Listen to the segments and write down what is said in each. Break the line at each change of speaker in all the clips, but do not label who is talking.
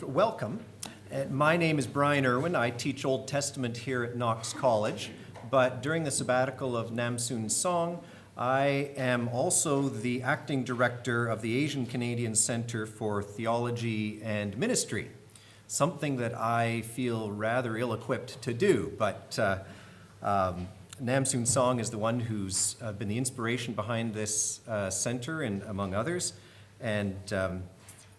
Welcome. My name is Brian Irwin. I teach Old Testament here at Knox College, but during the sabbatical of Namsoon Song, I am also the acting director of the Asian Canadian Centre for Theology and Ministry, something that I feel rather ill-equipped to do, but Namsoon Song is the one who's been the inspiration behind this center, and among others, and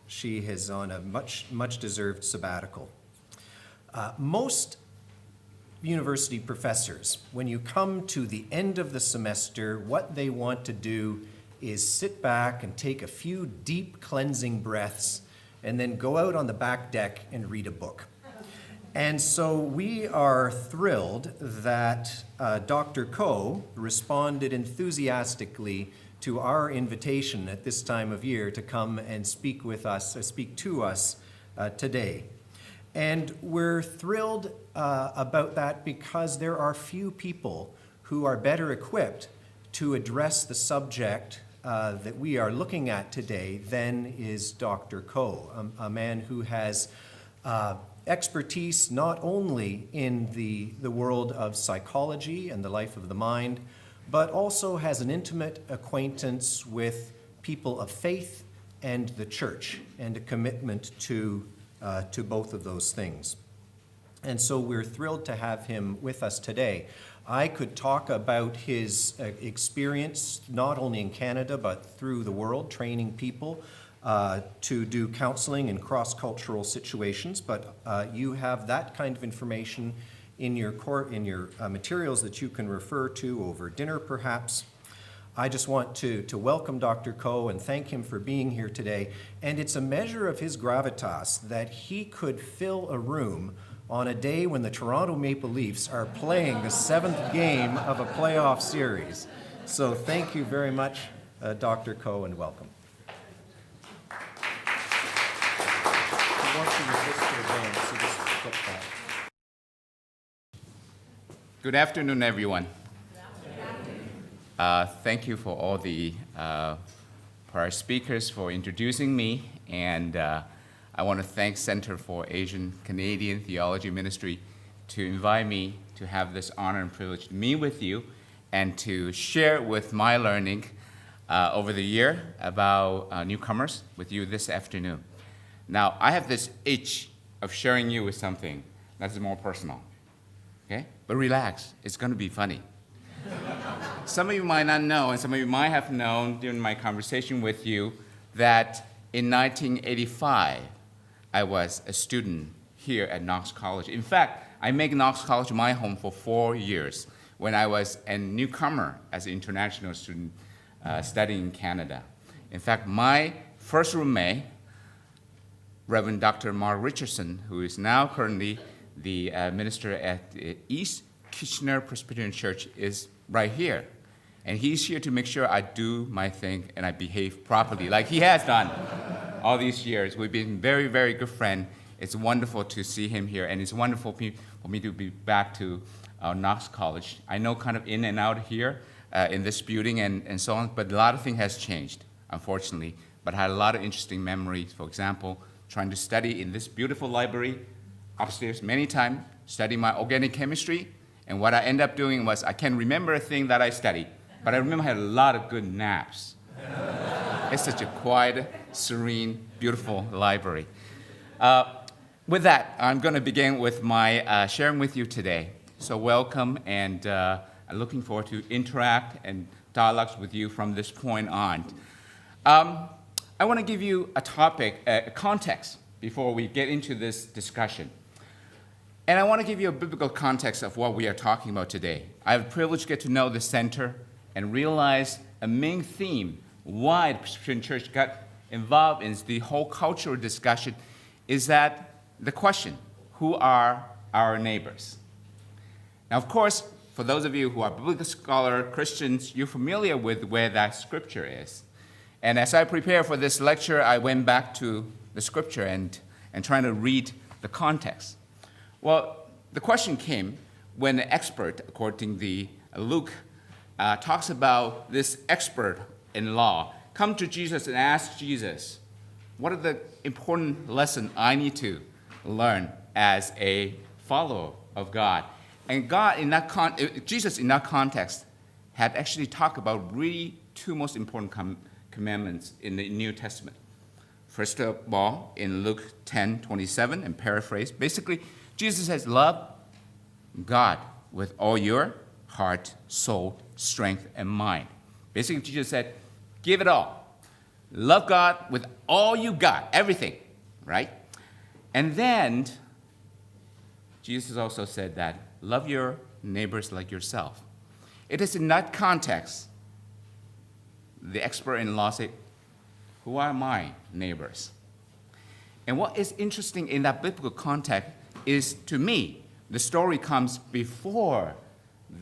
she is on a much deserved sabbatical. Most university professors, when you come to the end of the semester, what they want to do is sit back and take a few deep cleansing breaths and then go out on the back deck and read a book. And so we are thrilled that Dr. Ko responded enthusiastically to our invitation at this time of year to come and speak to us today. And we're thrilled about that because there are few people who are better equipped to address the subject that we are looking at today than is Dr. Ko, a man who has expertise not only in the world of psychology and the life of the mind, but also has an intimate acquaintance with people of faith and the church, and a commitment to both of those things. And so we're thrilled to have him with us today. I could talk about his experience, not only in Canada, but through the world, training people to do counseling in cross-cultural situations, but you have that kind of information in your materials that you can refer to over dinner, perhaps. I just want to welcome Dr. Ko and thank him for being here today. And it's a measure of his gravitas that he could fill a room on a day when the Toronto Maple Leafs are playing the 7th game of a playoff series. So thank you very much, Dr. Ko, and welcome.
Good afternoon, everyone. Thank you for all the prior speakers for introducing me, and I want to thank Center for Asian Canadian Theology Ministry to invite me to have this honor and privilege to meet with you and to share with my learning over the year about newcomers with you this afternoon. Now, I have this itch of sharing you with something that's more personal. Okay? But relax, it's going to be funny. Some of you might not know, and some of you might have known during my conversation with you, that in 1985, I was a student here at Knox College. In fact, I made Knox College my home for 4 years when I was a newcomer as an international student studying in Canada. In fact, my first roommate, Reverend Dr. Mark Richardson, who is now currently the minister at the East Kitchener Presbyterian Church, is right here. And he's here to make sure I do my thing and I behave properly, like he has done all these years. We've been very, very good friends. It's wonderful to see him here, and it's wonderful for me to be back to Knox College. I know kind of in and out here in this building and so on, but a lot of things has changed, unfortunately. But I had a lot of interesting memories. For example, trying to study in this beautiful library upstairs many times, studying my organic chemistry, and what I ended up doing was I can't remember a thing that I studied, but I remember I had a lot of good naps. It's such a quiet, serene, beautiful library. With that, I'm going to begin with my sharing with you today. So welcome, and I'm looking forward to interact and dialogues with you from this point on. I want to give you a topic, a context, before we get into this discussion. And I want to give you a biblical context of what we are talking about today. I have the privilege to get to know the center and realize a main theme why the Presbyterian Church got involved in the whole cultural discussion is that the question, who are our neighbors? Now, of course, for those of you who are biblical scholar Christians, you're familiar with where that scripture is. And as I prepared for this lecture, I went back to the scripture and trying to read the context. Well, the question came when the expert, according to Luke, talks about this expert in law come to Jesus and ask Jesus, What are the important lessons I need to learn as a follower of God? And God in that Jesus in that context had actually talked about really two most important commandments in the New Testament. First of all, in Luke 10:27, and paraphrase, basically, Jesus says, love God with all your heart, soul, strength, and mind. Basically, Jesus said, give it all. Love God with all you got, everything, right? And then Jesus also said that love your neighbors like yourself. It is in that context, the expert in law said, who are my neighbors? And what is interesting in that biblical context is, to me, the story comes before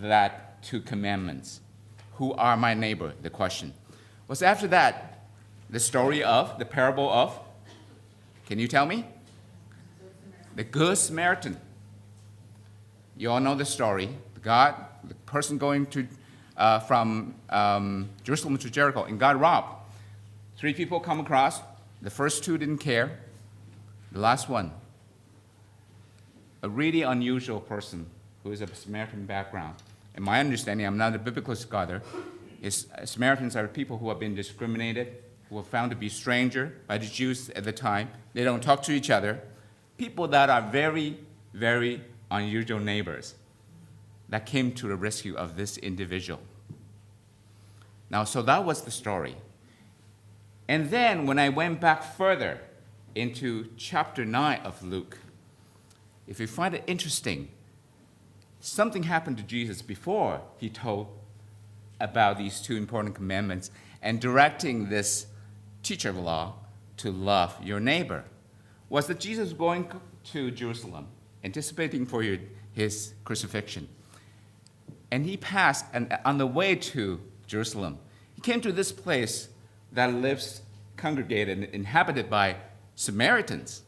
that two commandments. Who are my neighbor? The question. Was after that the story of, the parable of, can you tell me? The Good Samaritan. You all know the story. The person going to from Jerusalem to Jericho and got robbed. 3 people come across. The first 2 didn't care. The last one, a really unusual person who is of Samaritan background. In my understanding, I'm not a biblical scholar, is Samaritans are people who have been discriminated, who were found to be stranger by the Jews at the time. They don't talk to each other. People that are very, very unusual neighbors that came to the rescue of this individual. Now, so that was the story. And then when I went back further into chapter 9 of Luke, if you find it interesting, something happened to Jesus before he told about these 2 important commandments and directing this teacher of law to love your neighbor. Was that Jesus was going to Jerusalem, anticipating for his crucifixion. And he passed, and on the way to Jerusalem, he came to this place that lives congregated and inhabited by Samaritans.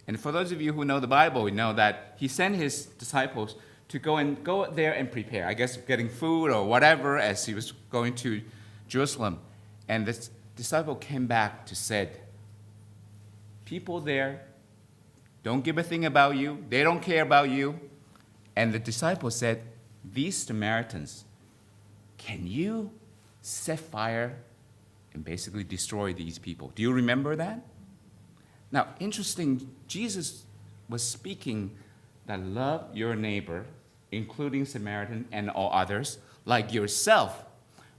And for those of you who know the Bible, you know that he sent his disciples to go there and prepare, I guess getting food or whatever as he was going to Jerusalem. And this disciple came back to said, people there don't give a thing about you. They don't care about you. And the disciple said, these Samaritans, can you set fire and basically destroy these people? Do you remember that? Now, interesting, Jesus was speaking that love your neighbor, including Samaritan and all others, like yourself,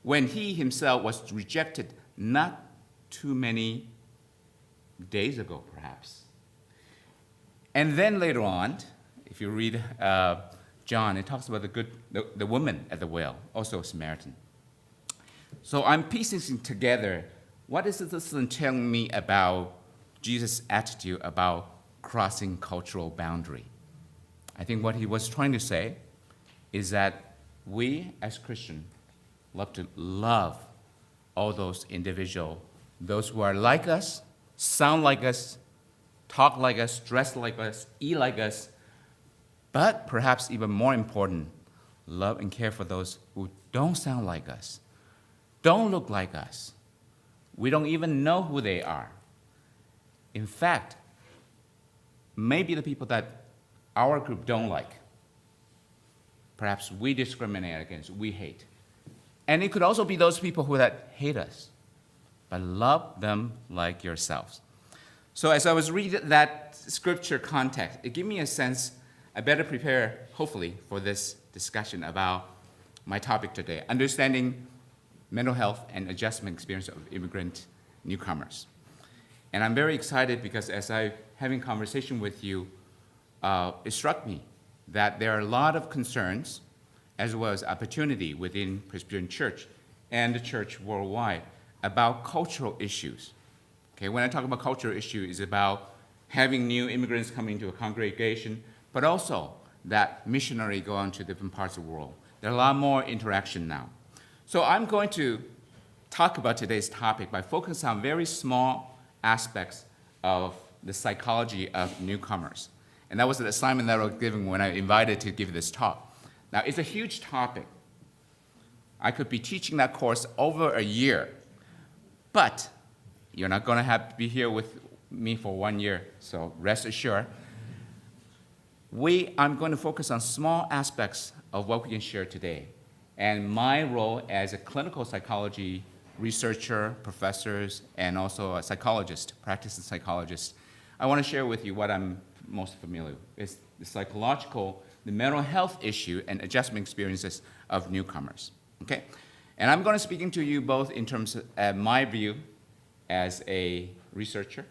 when he himself was rejected not too many days ago, perhaps. And then later on, if you read John, it talks about the woman at the well, also a Samaritan. So I'm piecing together, what is this telling me about Jesus' attitude about crossing cultural boundary? I think what he was trying to say is that we as Christians love to love all those individuals, those who are like us, sound like us, talk like us, dress like us, eat like us, but perhaps even more important, love and care for those who don't sound like us, don't look like us. We don't even know who they are. In fact, maybe the people that our group don't like, perhaps we discriminate against, we hate. And it could also be those people who that hate us, but love them like yourselves. So as I was reading that scripture context, it gave me a sense I better prepare, hopefully, for this discussion about my topic today, understanding mental health and adjustment experience of immigrant newcomers. And I'm very excited because as I having conversation with you, it struck me that there are a lot of concerns as well as opportunity within Presbyterian Church and the church worldwide about cultural issues. Okay, when I talk about cultural issue, it's about having new immigrants coming into a congregation, but also that missionary go on to different parts of the world. There are a lot more interaction now. So I'm going to talk about today's topic by focusing on very small aspects of the psychology of newcomers. And that was the assignment that I was given when I invited to give this talk. Now, it's a huge topic. I could be teaching that course over a year. But You're not going to have to be here with me for 1 year, so rest assured. I'm going to focus on small aspects of what we can share today. And my role as a clinical psychology researcher, professors, and also a psychologist, practicing psychologist, I want to share with you what I'm most familiar with. It's the psychological, the mental health issue and adjustment experiences of newcomers, okay? And I'm going to speak to you both in terms of my view as a researcher,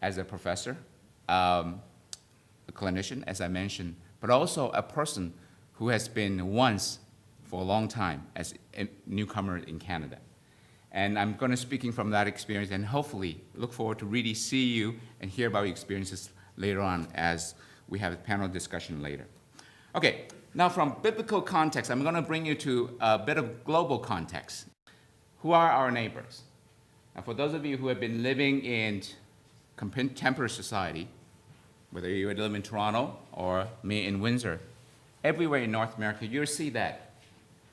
as a professor, a clinician, as I mentioned, but also a person who has been once for a long time as a newcomer in Canada. And I'm going to speaking from that experience and hopefully look forward to really see you and hear about your experiences later on as we have a panel discussion later. Okay, now from biblical context, I'm going to bring you to a bit of global context. Who are our neighbors? Now, for those of you who have been living in contemporary society, whether you live in Toronto or me in Windsor, everywhere in North America, you'll see that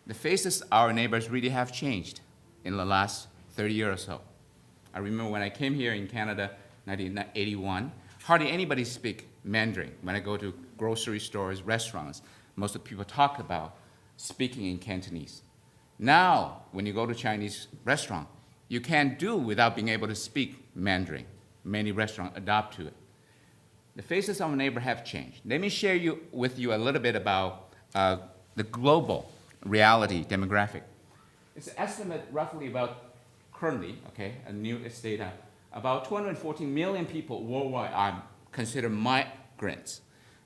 the faces of our neighbors really have changed in the last 30 years or so. I remember when I came here in Canada, 1981, hardly anybody speak Mandarin. When I go to grocery stores, restaurants, most of the people talk about speaking in Cantonese. Now, when you go to Chinese restaurant, you can't do without being able to speak Mandarin. Many restaurants adopt to it. The faces of our neighbor have changed. Let me share with you a little bit about the global reality demographic. It's an estimate roughly about currently, okay, a new data, about 214 million people worldwide are considered migrants.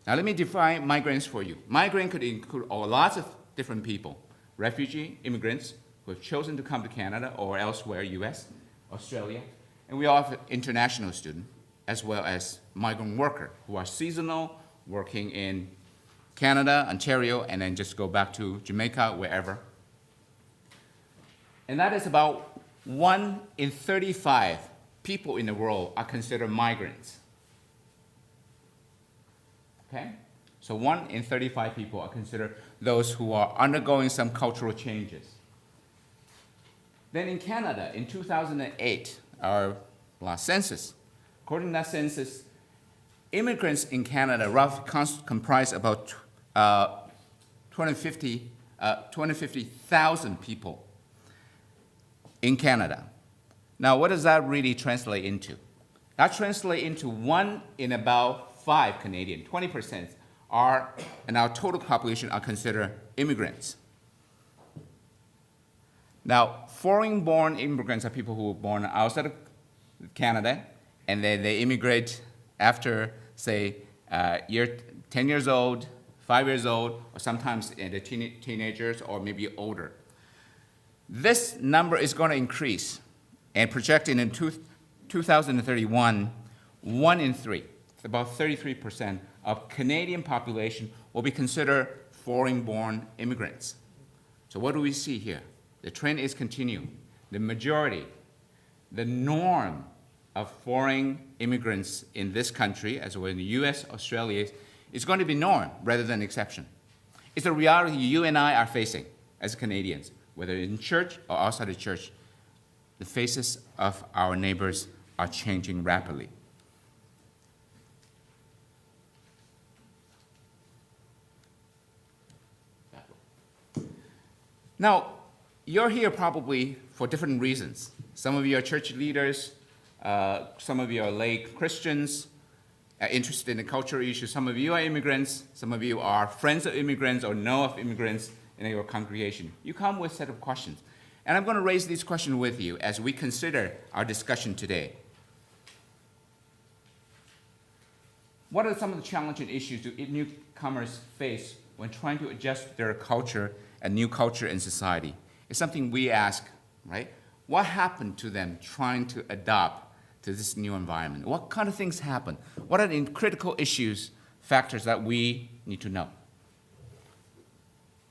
Now let me define migrants for you. Migrant could include lots of different people, refugee, immigrants who have chosen to come to Canada or elsewhere, US, Australia, and we all have international students, as well as migrant workers who are seasonal, working in Canada, Ontario, and then just go back to Jamaica, wherever. And that is about 1 in 35 people in the world are considered migrants. Okay? So 1 in 35 people are considered those who are undergoing some cultural changes. Then in Canada, in 2008, our last census, according to that census, immigrants in Canada roughly comprise about 250,000 people in Canada. Now, what does that really translate into? That translates into 1 in about 5 Canadian, 20% are, in our total population, are considered immigrants. Now, foreign-born immigrants are people who were born outside of Canada, and then they immigrate after, say, 10 years old, 5 years old, or sometimes in the teenagers or maybe older. This number is going to increase, and projected in 2031, 1 in 3, about 33% of Canadian population will be considered foreign-born immigrants. So what do we see here? The trend is continuing. The majority, the norm of foreign immigrants in this country, as well as in the US, Australia, is going to be norm rather than exception. It's a reality you and I are facing as Canadians, whether in church or outside of church. The faces of our neighbors are changing rapidly. Now, you're here probably for different reasons. Some of you are church leaders, some of you are lay Christians, interested in the cultural issues. Some of you are immigrants, some of you are friends of immigrants or know of immigrants in your congregation. You come with a set of questions. And I'm going to raise these questions with you as we consider our discussion today. What are some of the challenging issues do newcomers face when trying to adjust their culture, a new culture in society? It's something we ask, right? What happened to them trying to adapt to this new environment? What kind of things happen? What are the critical issues, factors that we need to know?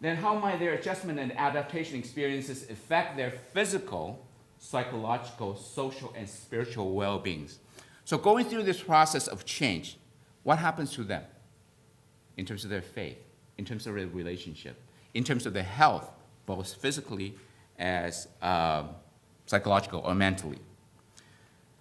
Then how might their adjustment and adaptation experiences affect their physical, psychological, social, and spiritual well-beings? So going through this process of change, what happens to them in terms of their faith, in terms of their relationship, in terms of their health, both physically as psychological or mentally?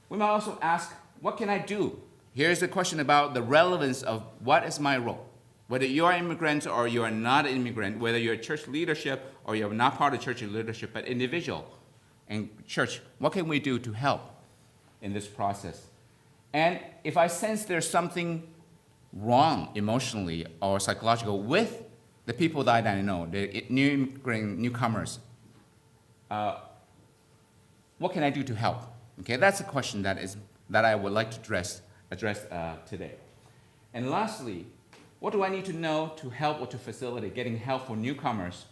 We might also ask, what can I do? Here's a question about the relevance of what is my role. Whether you are an immigrant or you are not an immigrant, whether you're church leadership or you're not part of church leadership, but individual and church, what can we do to help in this process? And if I sense there's something wrong emotionally or psychological with the people that I know, the newcomers, what can I do to help? Okay, that's a question that I would like to address today. And lastly, what do I need to know to help or to facilitate getting help for newcomers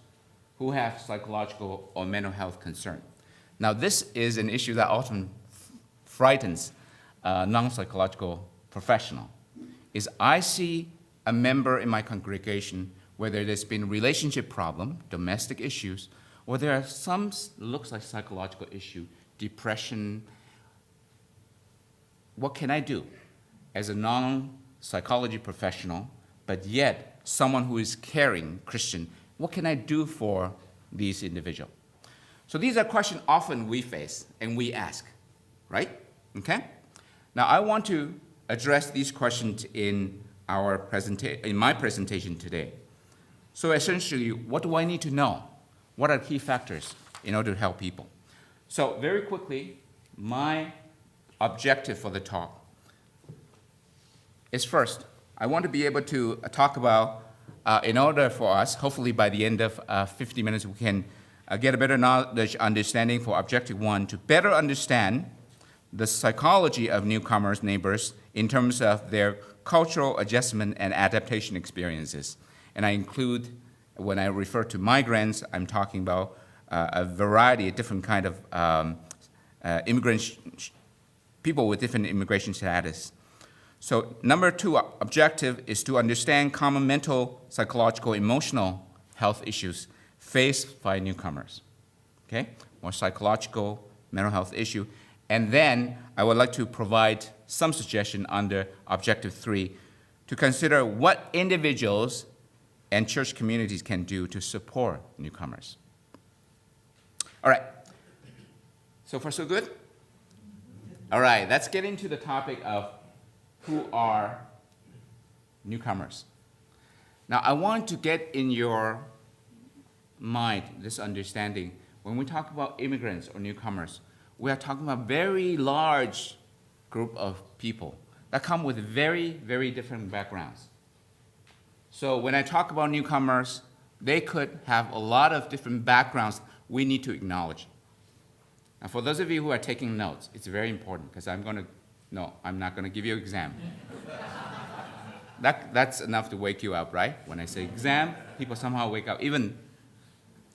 who have psychological or mental health concern? Now, this is an issue that often frightens non-psychological professional. Is I see a member in my congregation, whether there's been a relationship problem, domestic issues, or there are some looks like psychological issue, depression. What can I do as a non-psychology professional, but yet someone who is caring Christian? What can I do for these individuals? So these are questions often we face and we ask, right? Okay? Now I want to address these questions in my presentation today. So essentially, what do I need to know? What are key factors in order to help people? So very quickly, my objective for the talk is first, I want to be able to talk about, in order for us, hopefully by the end of 50 minutes, we can get a better knowledge, understanding for objective one, to better understand the psychology of newcomers, neighbors, in terms of their cultural adjustment and adaptation experiences. And I include, when I refer to migrants, I'm talking about a variety of different kind of immigrants, people with different immigration status. So number two objective is to understand common mental, psychological, emotional health issues faced by newcomers, okay? More psychological, mental health issue. And then I would like to provide some suggestion under objective 3 to consider what individuals and church communities can do to support newcomers. All right, so far so good? All right, let's get into the topic of who are newcomers. Now, I want to get in your mind this understanding. When we talk about immigrants or newcomers, we are talking about a very large group of people that come with very, very different backgrounds. So when I talk about newcomers, they could have a lot of different backgrounds we need to acknowledge. Now, for those of you who are taking notes, it's very important because I'm not going to give you an exam. That's enough to wake you up, right? When I say exam, people somehow wake up. Even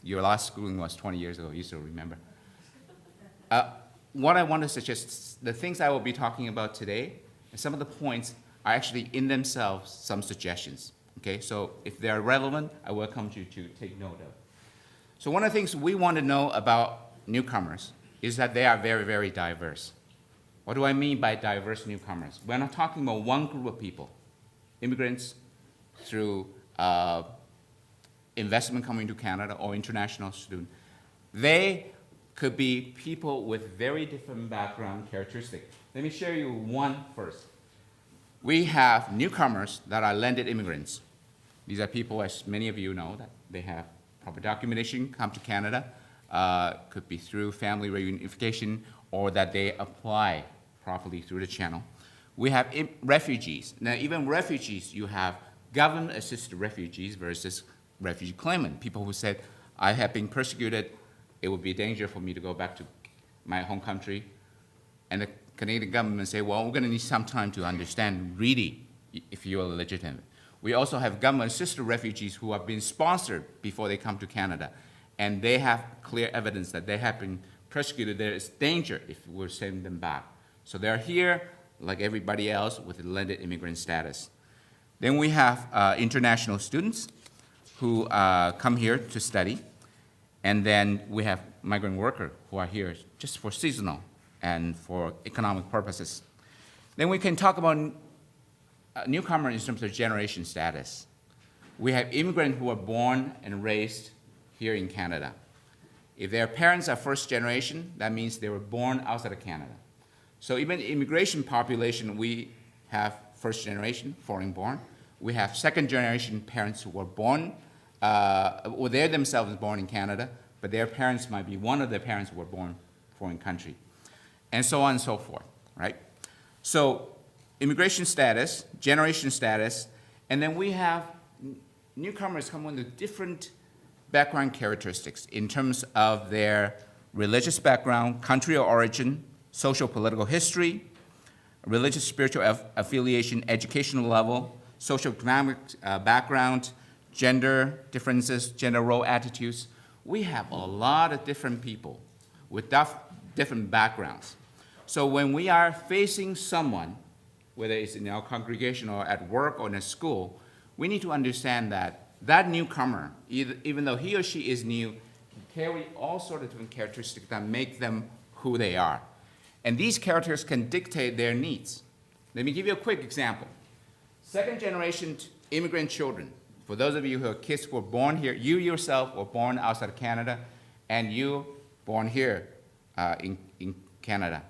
your last schooling was 20 years ago, you still remember. What I want to suggest, the things I will be talking about today, and some of the points are actually in themselves some suggestions. Okay, so if they are relevant, I welcome you to take note of. So one of the things we want to know about newcomers is that they are very, very diverse. What do I mean by diverse newcomers? We're not talking about one group of people, immigrants through investment coming to Canada or international students. They could be people with very different background characteristics. Let me share you one first. We have newcomers that are landed immigrants. These are people, as many of you know, that they have proper documentation, come to Canada, could be through family reunification, or that they apply properly through the channel. We have refugees. Now, even refugees, you have government-assisted refugees versus refugee claimant, people who said, I have been persecuted, it would be a danger for me to go back to my home country. And the Canadian government say, well, we're going to need some time to understand really if you are legitimate. We also have government-assisted refugees who have been sponsored before they come to Canada, and they have clear evidence that they have been persecuted. There is danger if we're sending them back. So they're here, like everybody else, with a landed immigrant status. Then we have international students who come here to study, and then we have migrant workers who are here just for seasonal and for economic purposes. Then we can talk about newcomers in terms of generation status. We have immigrants who are born and raised here in Canada. If their parents are first generation, that means they were born outside of Canada. So even immigration population, we have first generation, foreign born. We have second generation parents who were born, or they're themselves born in Canada, but their parents might be one of their parents who were born foreign country, and so on and so forth, right? So immigration status, generation status, and then we have newcomers come with different background characteristics in terms of their religious background, country of origin, social political history, religious spiritual affiliation, educational level, social economic background, gender differences, gender role attitudes. We have a lot of different people with different backgrounds. So when we are facing someone, whether it's in our congregation or at work or in a school, we need to understand that that newcomer, even though he or she is new, carry all sorts of different characteristics that make them who they are. And these characters can dictate their needs. Let me give you a quick example. Second generation immigrant children, for those of you who are kids who were born here, you yourself were born outside of Canada, and you born here in Canada.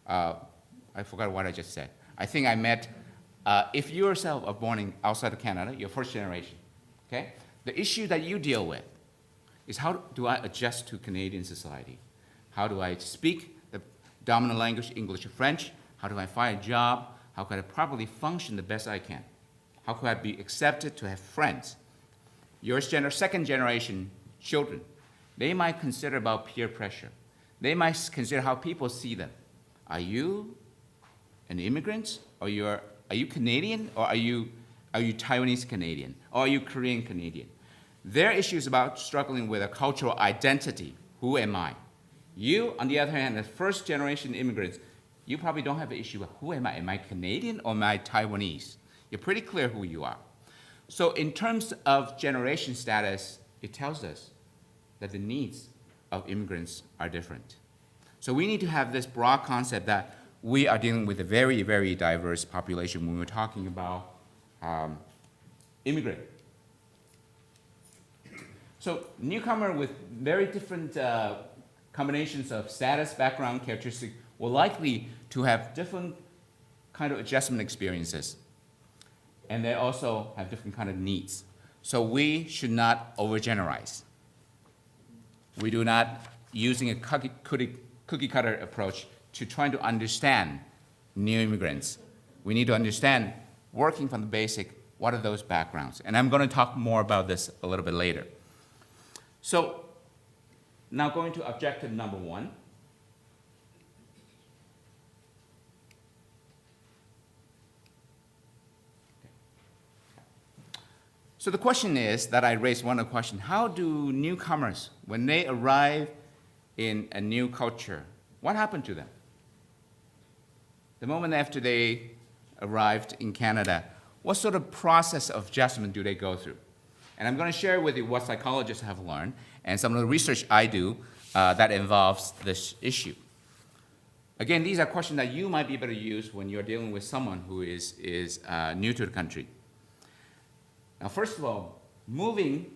I forgot what I just said. I think I meant if you yourself are born outside of Canada, you're first generation, okay? The issue that you deal with is how do I adjust to Canadian society? How do I speak the dominant language, English or French? How do I find a job? How can I properly function the best I can? How could I be accepted to have friends? Your second generation children, they might consider about peer pressure. They might consider how people see them. Are you an immigrant? Or are you Canadian? Or are you Taiwanese Canadian? Or are you Korean Canadian? Their issue is about struggling with a cultural identity. Who am I? You, on the other hand, as first generation immigrants, you probably don't have an issue with who am I? Am I Canadian or am I Taiwanese? You're pretty clear who you are. So in terms of generation status, it tells us that the needs of immigrants are different. So we need to have this broad concept that we are dealing with a very, very diverse population when we're talking about immigrant. So newcomer with very different combinations of status, background, characteristics will likely to have different kind of adjustment experiences. And they also have different kind of needs. So we should not overgeneralize. We do not using a cookie cutter approach to trying to understand new immigrants. We need to understand, working from the basic, what are those backgrounds? And I'm going to talk more about this a little bit later. So now going to objective number 1. So the question is, that I raised one question, how do newcomers, when they arrive in a new culture, what happened to them? The moment after they arrived in Canada, what sort of process of adjustment do they go through? And I'm going to share with you what psychologists have learned and some of the research I do that involves this issue. Again, these are questions that you might be able to use when you're dealing with someone who is new to the country. Now, first of all, moving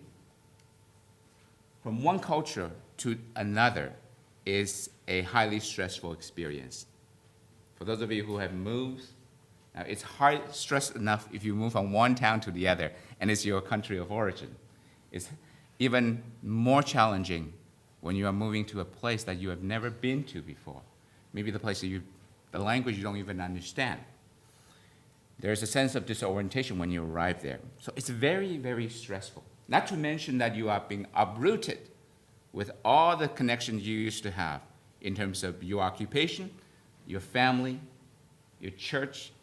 from one culture to another is a highly stressful experience. For those of you who have moved, now it's hard, stress enough if you move from one town to the other and it's your country of origin. It's even more challenging when you are moving to a place that you have never been to before. Maybe the place that the language you don't even understand. There's a sense of disorientation when you arrive there. So it's very, very stressful. Not to mention that you are being uprooted with all the connections you used to have in terms of your occupation, your family, your church,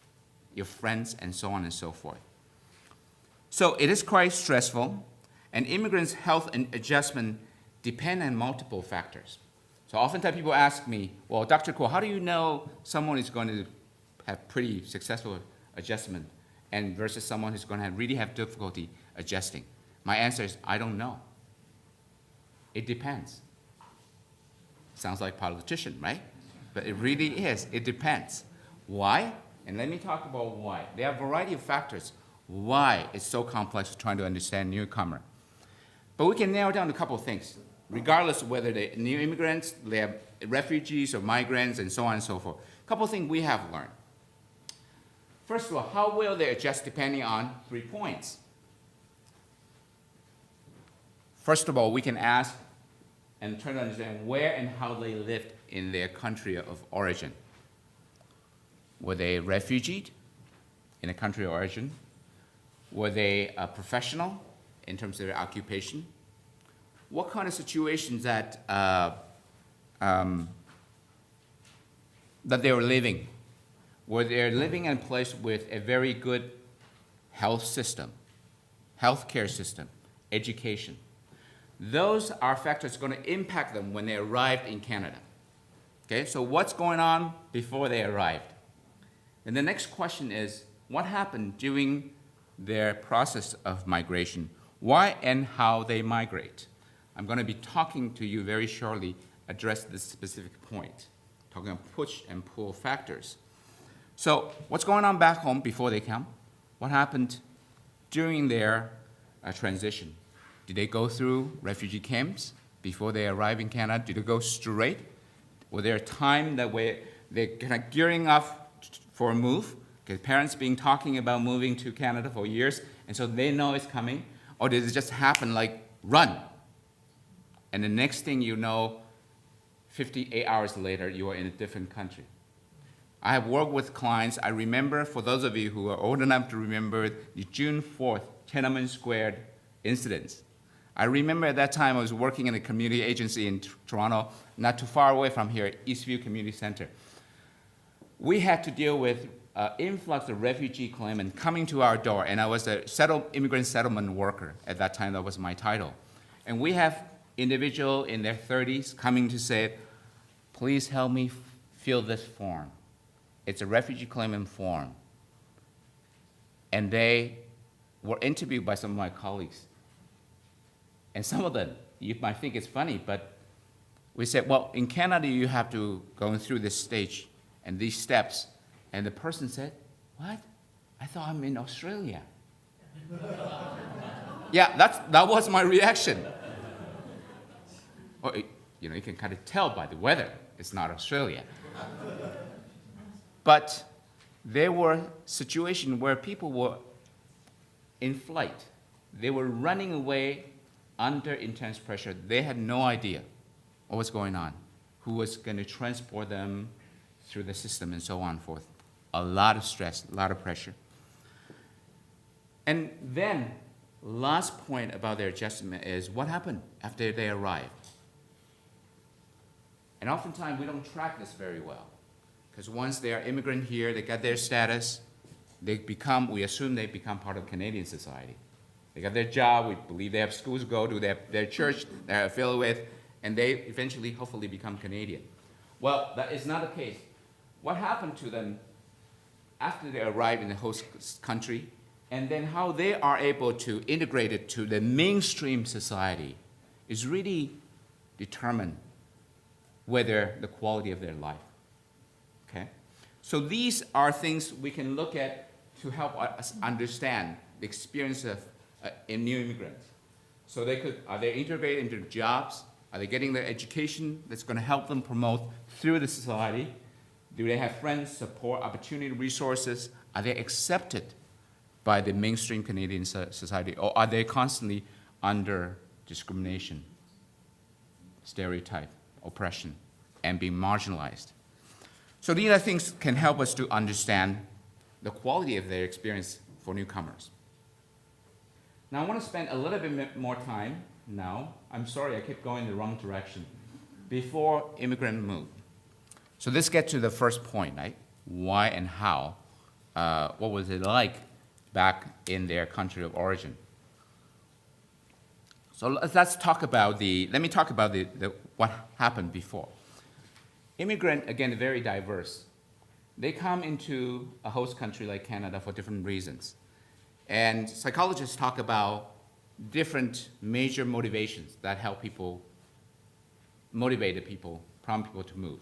your friends, and so on and so forth. So it is quite stressful, and immigrants' health and adjustment depend on multiple factors. So oftentimes people ask me, well, Dr. Kuo, how do you know someone is going to have pretty successful adjustment and versus someone who's going to really have difficulty adjusting? My answer is, I don't know. It depends. Sounds like politician, right? But it really is. It depends. Why? And let me talk about why. There are a variety of factors why it's so complex trying to understand newcomer. But we can narrow down a couple of things, regardless of whether they're new immigrants, they're refugees or migrants, and so on and so forth. A couple things we have learned. First of all, how will they adjust depending on 3 points? First of all, we can ask and try to understand where and how they lived in their country of origin. Were they refugees in a country of origin? Were they a professional in terms of their occupation? What kind of situations that they were living? Were they living in a place with a very good health system, healthcare system, education? Those are factors going to impact them when they arrived in Canada. Okay, so what's going on before they arrived? And the next question is, what happened during their process of migration? Why and how they migrate? I'm going to be talking to you very shortly, address this specific point, talking about push and pull factors. So what's going on back home before they come? What happened during their transition? Did they go through refugee camps before they arrived in Canada? Did they go straight? Was there a time that they're kind of gearing up for a move? Because parents been talking about moving to Canada for years, and so they know it's coming. Or did it just happen like run? And the next thing you know, 58 hours later, you are in a different country. I have worked with clients. I remember, for those of you who are old enough to remember, the June 4th Tiananmen Square incidents. I remember at that time I was working in a community agency in Toronto, not too far away from here, Eastview Community Center. We had to deal with influx of refugee claimants coming to our door, and I was a immigrant settlement worker at that time. That was my title. And we have individuals in their 30s coming to say, please help me fill this form. It's a refugee claimant form. And they were interviewed by some of my colleagues. And some of them, you might think it's funny, but we said, well, in Canada, you have to go through this stage and these steps. And the person said, what? I thought I'm in Australia. Yeah, that was my reaction. Well, you can kind of tell by the weather, it's not Australia. But there were situations where people were in flight. They were running away under intense pressure. They had no idea what was going on, who was going to transport them through the system and so on and forth. A lot of stress, a lot of pressure. And then, last point about their adjustment is what happened after they arrived. And oftentimes we don't track this very well. Because once they are immigrant here, they got their status, we assume they become part of Canadian society. They got their job, we believe they have schools to go to, their church they're affiliated with, and they eventually, hopefully, become Canadian. Well, that is not the case. What happened to them after they arrive in the host country, and then how they are able to integrate it to the mainstream society is really determined whether the quality of their life. Okay? So these are things we can look at to help us understand the experience of new immigrants. So are they integrated into jobs? Are they getting the education that's going to help them promote through the society? Do they have friends, support, opportunity, resources? Are they accepted by the mainstream Canadian society? Or are they constantly under discrimination, stereotype, oppression, and being marginalized? So these are things can help us to understand the quality of their experience for newcomers. Now I want to spend a little bit more time now. I'm sorry, I kept going the wrong direction. Before immigrant moved. So this gets to the first point, right? Why and how? What was it like back in their country of origin? So let's talk about let me talk about what happened before. Immigrant, again, very diverse. They come into a host country like Canada for different reasons. And psychologists talk about different major motivations that help people, motivate the people, prompt people to move.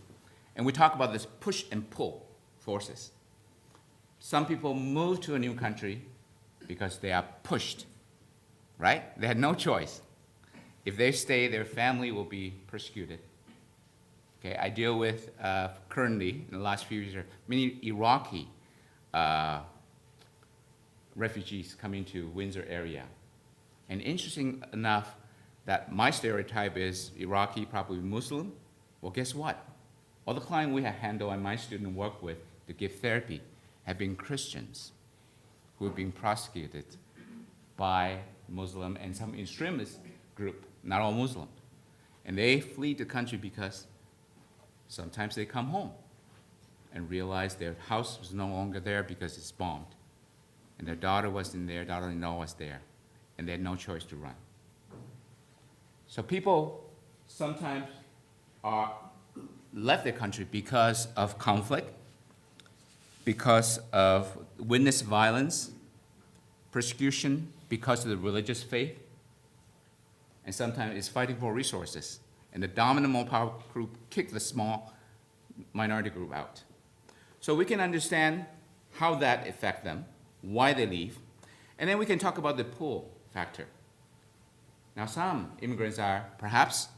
And we talk about this push and pull forces. Some people move to a new country because they are pushed, right? They had no choice. If they stay, their family will be persecuted. Okay, I deal with currently, in the last few years, many Iraqi refugees coming to Windsor area. And interesting enough that my stereotype is Iraqi, probably Muslim. Well, guess what? All the clients we have handled and my student work with to give therapy have been Christians who have been prosecuted by Muslim and some extremist group, not all Muslim. And they flee the country because sometimes they come home and realize their house was no longer there because it's bombed. And their daughter wasn't there, daughter-in-law was there, and they had no choice to run. So people sometimes are left their country because of conflict, because of witness violence, persecution, because of the religious faith, and sometimes it's fighting for resources. And the dominant more powerful group kick the small minority group out. So we can understand how that affects them, why they leave, and then we can talk about the pull factor. Now some immigrants are perhaps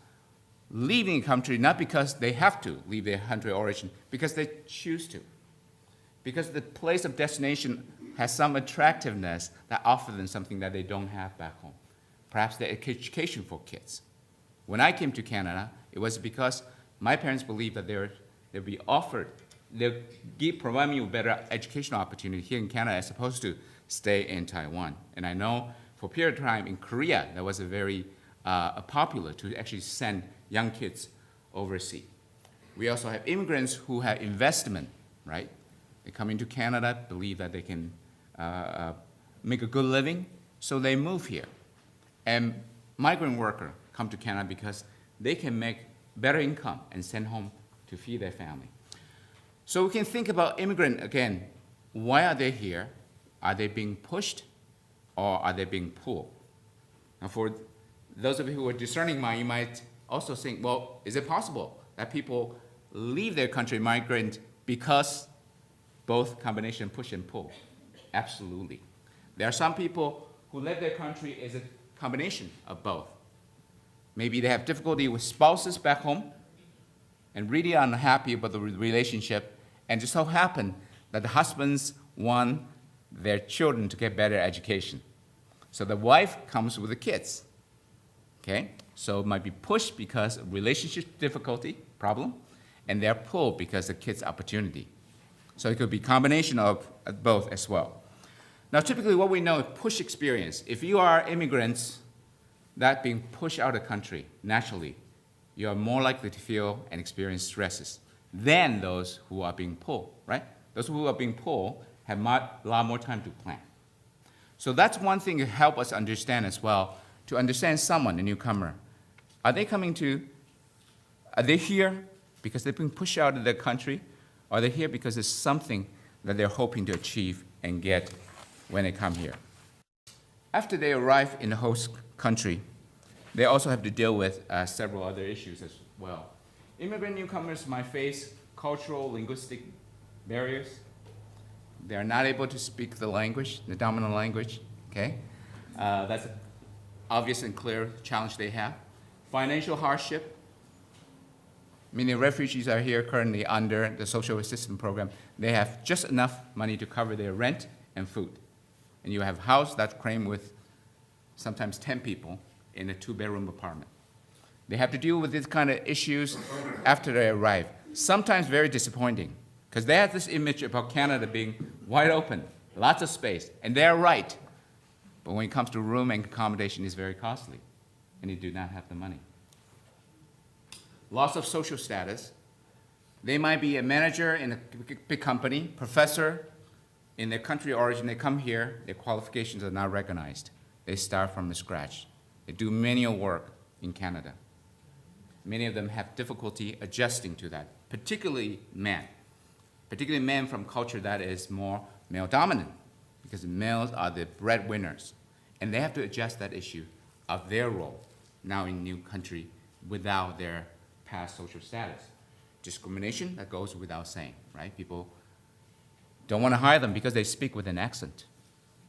leaving a country not because they have to leave their country of origin, because they choose to. Because the place of destination has some attractiveness that offers them something that they don't have back home. Perhaps the education for kids. When I came to Canada, it was because my parents believed that they'd be offered, they'd provide me with better educational opportunity here in Canada as opposed to stay in Taiwan. And I know for a period of time in Korea, that was a very popular to actually send young kids overseas. We also have immigrants who have investment, right? They come into Canada, believe that they can make a good living, so they move here. And migrant workers come to Canada because they can make better income and send home to feed their family. So we can think about immigrant again. Why are they here? Are they being pushed or are they being pulled? Now for those of you who are discerning mind, you might also think, well, is it possible that people leave their country, migrant, because both combination push and pull? Absolutely. There are some people who left their country as a combination of both. Maybe they have difficulty with spouses back home and really unhappy about the relationship, and just so happen that the husbands want their children to get better education. So the wife comes with the kids. Okay? So it might be pushed because of relationship difficulty, problem, and they're pulled because of kids' opportunity. So it could be a combination of both as well. Now, typically what we know is push experience. If you are immigrants that being pushed out of the country, naturally, you are more likely to feel and experience stresses than those who are being pulled, right? Those who are being pulled have a lot more time to plan. So that's one thing to help us understand as well, to understand someone, a newcomer. Are they here because they've been pushed out of their country? Or are they here because it's something that they're hoping to achieve and get when they come here? After they arrive in the host country, they also have to deal with several other issues as well. Immigrant newcomers might face cultural, linguistic barriers. They are not able to speak the language, the dominant language, okay? That's an obvious and clear challenge they have. Financial hardship. Many refugees are here currently under the social assistance program. They have just enough money to cover their rent and food. And you have a house that's crammed with sometimes 10 people in a 2-bedroom apartment. They have to deal with these kind of issues after they arrive. Sometimes very disappointing, because they have this image about Canada being wide open, lots of space, and they're right. But when it comes to room and accommodation, it's very costly, and you do not have the money. Loss of social status. They might be a manager in a big company, professor in their country of origin. They come here, their qualifications are not recognized. They start from scratch. They do manual work in Canada. Many of them have difficulty adjusting to that, particularly men from culture that is more male-dominant, because males are the breadwinners, and they have to adjust that issue of their role now in new country without their past social status. Discrimination, that goes without saying, right? People don't want to hire them because they speak with an accent,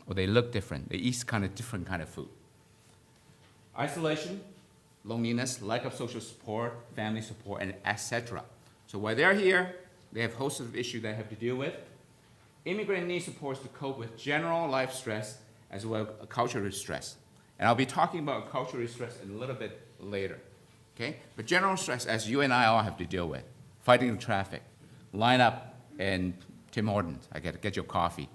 or they look different, they eat kind of different kind of food. Isolation, loneliness, lack of social support, family support, and etc. So while they're here, they have hosts of issues they have to deal with. Immigrants need supports to cope with general life stress as well as cultural stress. And I'll be talking about cultural stress a little bit later. Okay? But general stress, as you and I all have to deal with, fighting the traffic, line up in Tim Hortons, I get your coffee,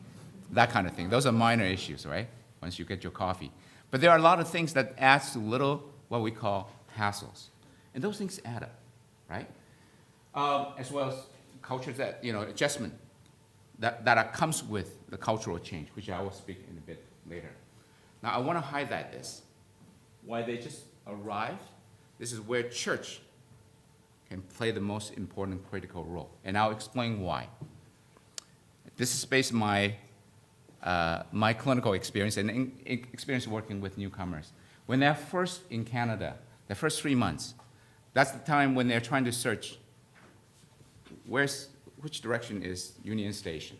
that kind of thing. Those are minor issues, right? Once you get your coffee. But there are a lot of things that adds to little, what we call hassles. And those things add up, right? As well as cultures that, adjustment that comes with the cultural change, which I will speak in a bit later. Now, I want to highlight this. Why they just arrived, this is where church can play the most important critical role. And I'll explain why. This is based on my clinical experience and experience working with newcomers. When they're first in Canada, the first 3 months, that's the time when they're trying to search which direction is Union Station,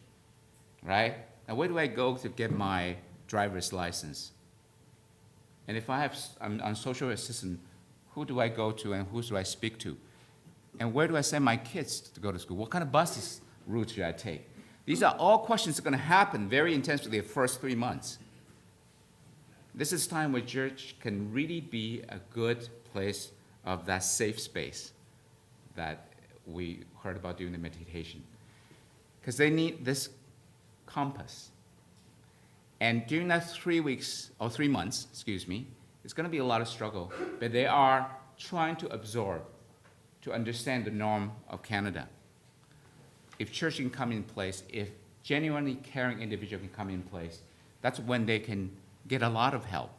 right? Now, where do I go to get my driver's license? And if I'm on social assistant, who do I go to and who do I speak to? And where do I send my kids to go to school? What kind of buses route should I take? These are all questions that are going to happen very intensely the first 3 months. This is time where church can really be a good place of that safe space that we heard about during the meditation. Because they need this compass. And during that 3 months, it's going to be a lot of struggle, but they are trying to absorb, to understand the norm of Canada. If church can come in place, if genuinely caring individual can come in place, that's when they can get a lot of help.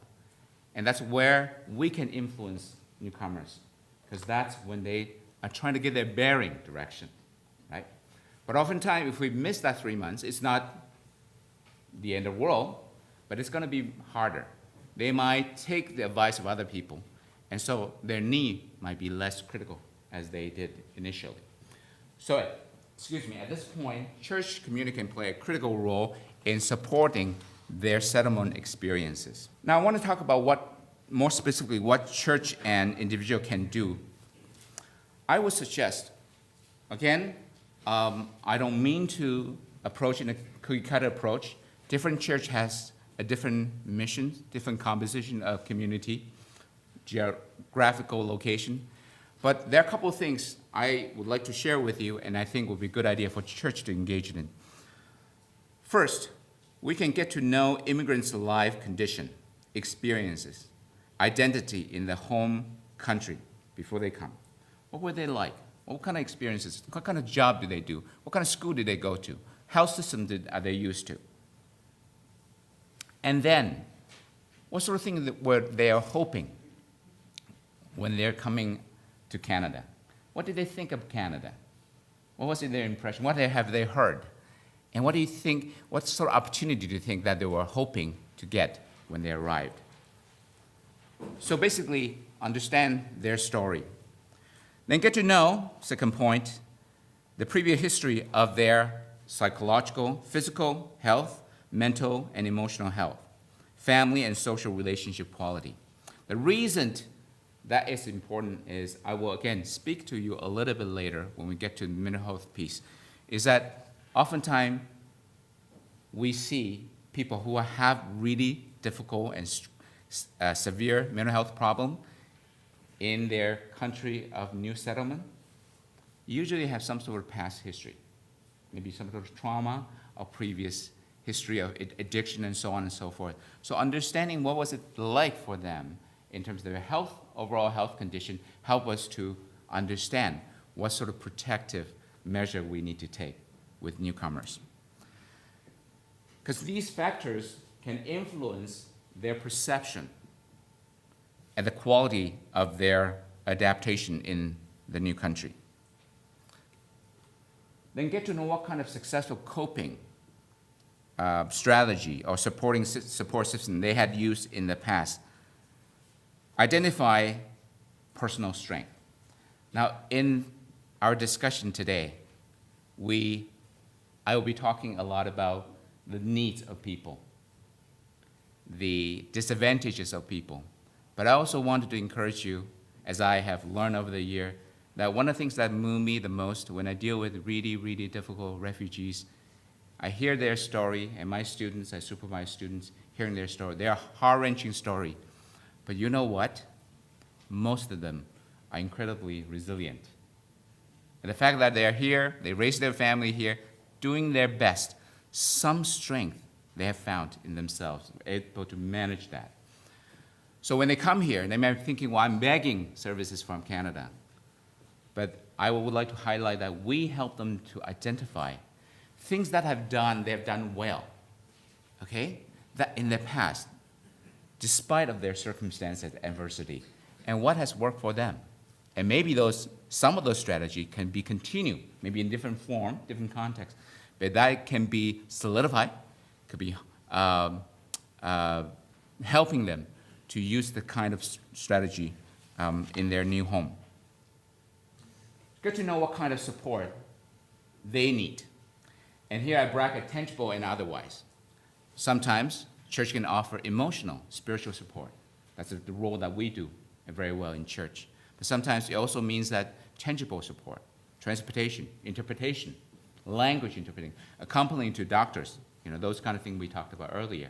And that's where we can influence newcomers, because that's when they are trying to get their bearing direction, right? But oftentimes, if we miss that 3 months, it's not the end of the world, but it's going to be harder. They might take the advice of other people, and so their need might be less critical as they did initially. So, at this point, church community can play a critical role in supporting their settlement experiences. Now, I want to talk about more specifically, what church and individual can do. I would suggest, again, I don't mean to approach in a cookie-cutter approach. Different church has a different mission, different composition of community, geographical location. But there are a couple of things I would like to share with you, and I think would be a good idea for church to engage in. First, we can get to know immigrants' life condition, experiences, identity in the home country before they come. What were they like? What kind of experiences? What kind of job do they do? What kind of school did they go to? Health system are they used to? And then, what sort of things were they are hoping when they're coming to Canada? What did they think of Canada? What was their impression? What have they heard? And what do you think, what sort of opportunity do you think that they were hoping to get when they arrived? So basically, understand their story. Then get to know, second point, the previous history of their psychological, physical health, mental and emotional health, family and social relationship quality. The reason that is important is, I will again speak to you a little bit later when we get to the mental health piece, is that oftentimes we see people who have really difficult and severe mental health problem in their country of new settlement, usually have some sort of past history, maybe some sort of trauma or previous history of addiction and so on and so forth. So understanding what was it like for them in terms of their health, overall health condition, help us to understand what sort of protective measure we need to take with newcomers. Because these factors can influence their perception and the quality of their adaptation in the new country. Then get to know what kind of successful coping strategy or support system they had used in the past. Identify personal strength. Now, in our discussion today, I will be talking a lot about the needs of people, the disadvantages of people. But I also wanted to encourage you, as I have learned over the year, that one of the things that move me the most when I deal with really, really difficult refugees, I hear their story, and my students, I supervise students hearing their story. They are heart-wrenching story. But you know what? Most of them are incredibly resilient. And the fact that they are here, they raise their family here, doing their best, some strength they have found in themselves, able to manage that. So when they come here, they may be thinking, well, I'm begging services from Canada. But I would like to highlight that we help them to identify things that they have done well, okay? That in the past, despite of their circumstances, adversity, and what has worked for them. And maybe some of those strategies can be continued, maybe in different form, different context, but that can be solidified, could be helping them to use the kind of strategy in their new home. Good to know what kind of support they need. And here I bracket tangible and otherwise. Sometimes church can offer emotional, spiritual support. That's the role that we do very well in church. But sometimes it also means that tangible support, transportation, interpretation, language interpreting, accompanying to doctors, those kind of things we talked about earlier.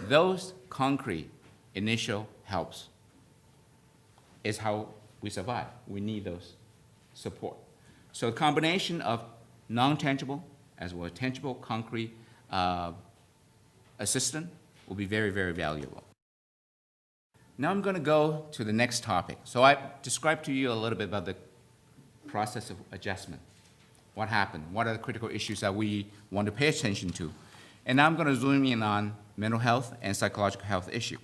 Those concrete initial helps is how we survive. We need those support. So a combination of non-tangible as well as tangible, concrete assistance will be very, very valuable. Now I'm going to go to the next topic. So I described to you a little bit about the process of adjustment. What happened? What are the critical issues that we want to pay attention to? And now I'm going to zoom in on mental health and psychological health issue.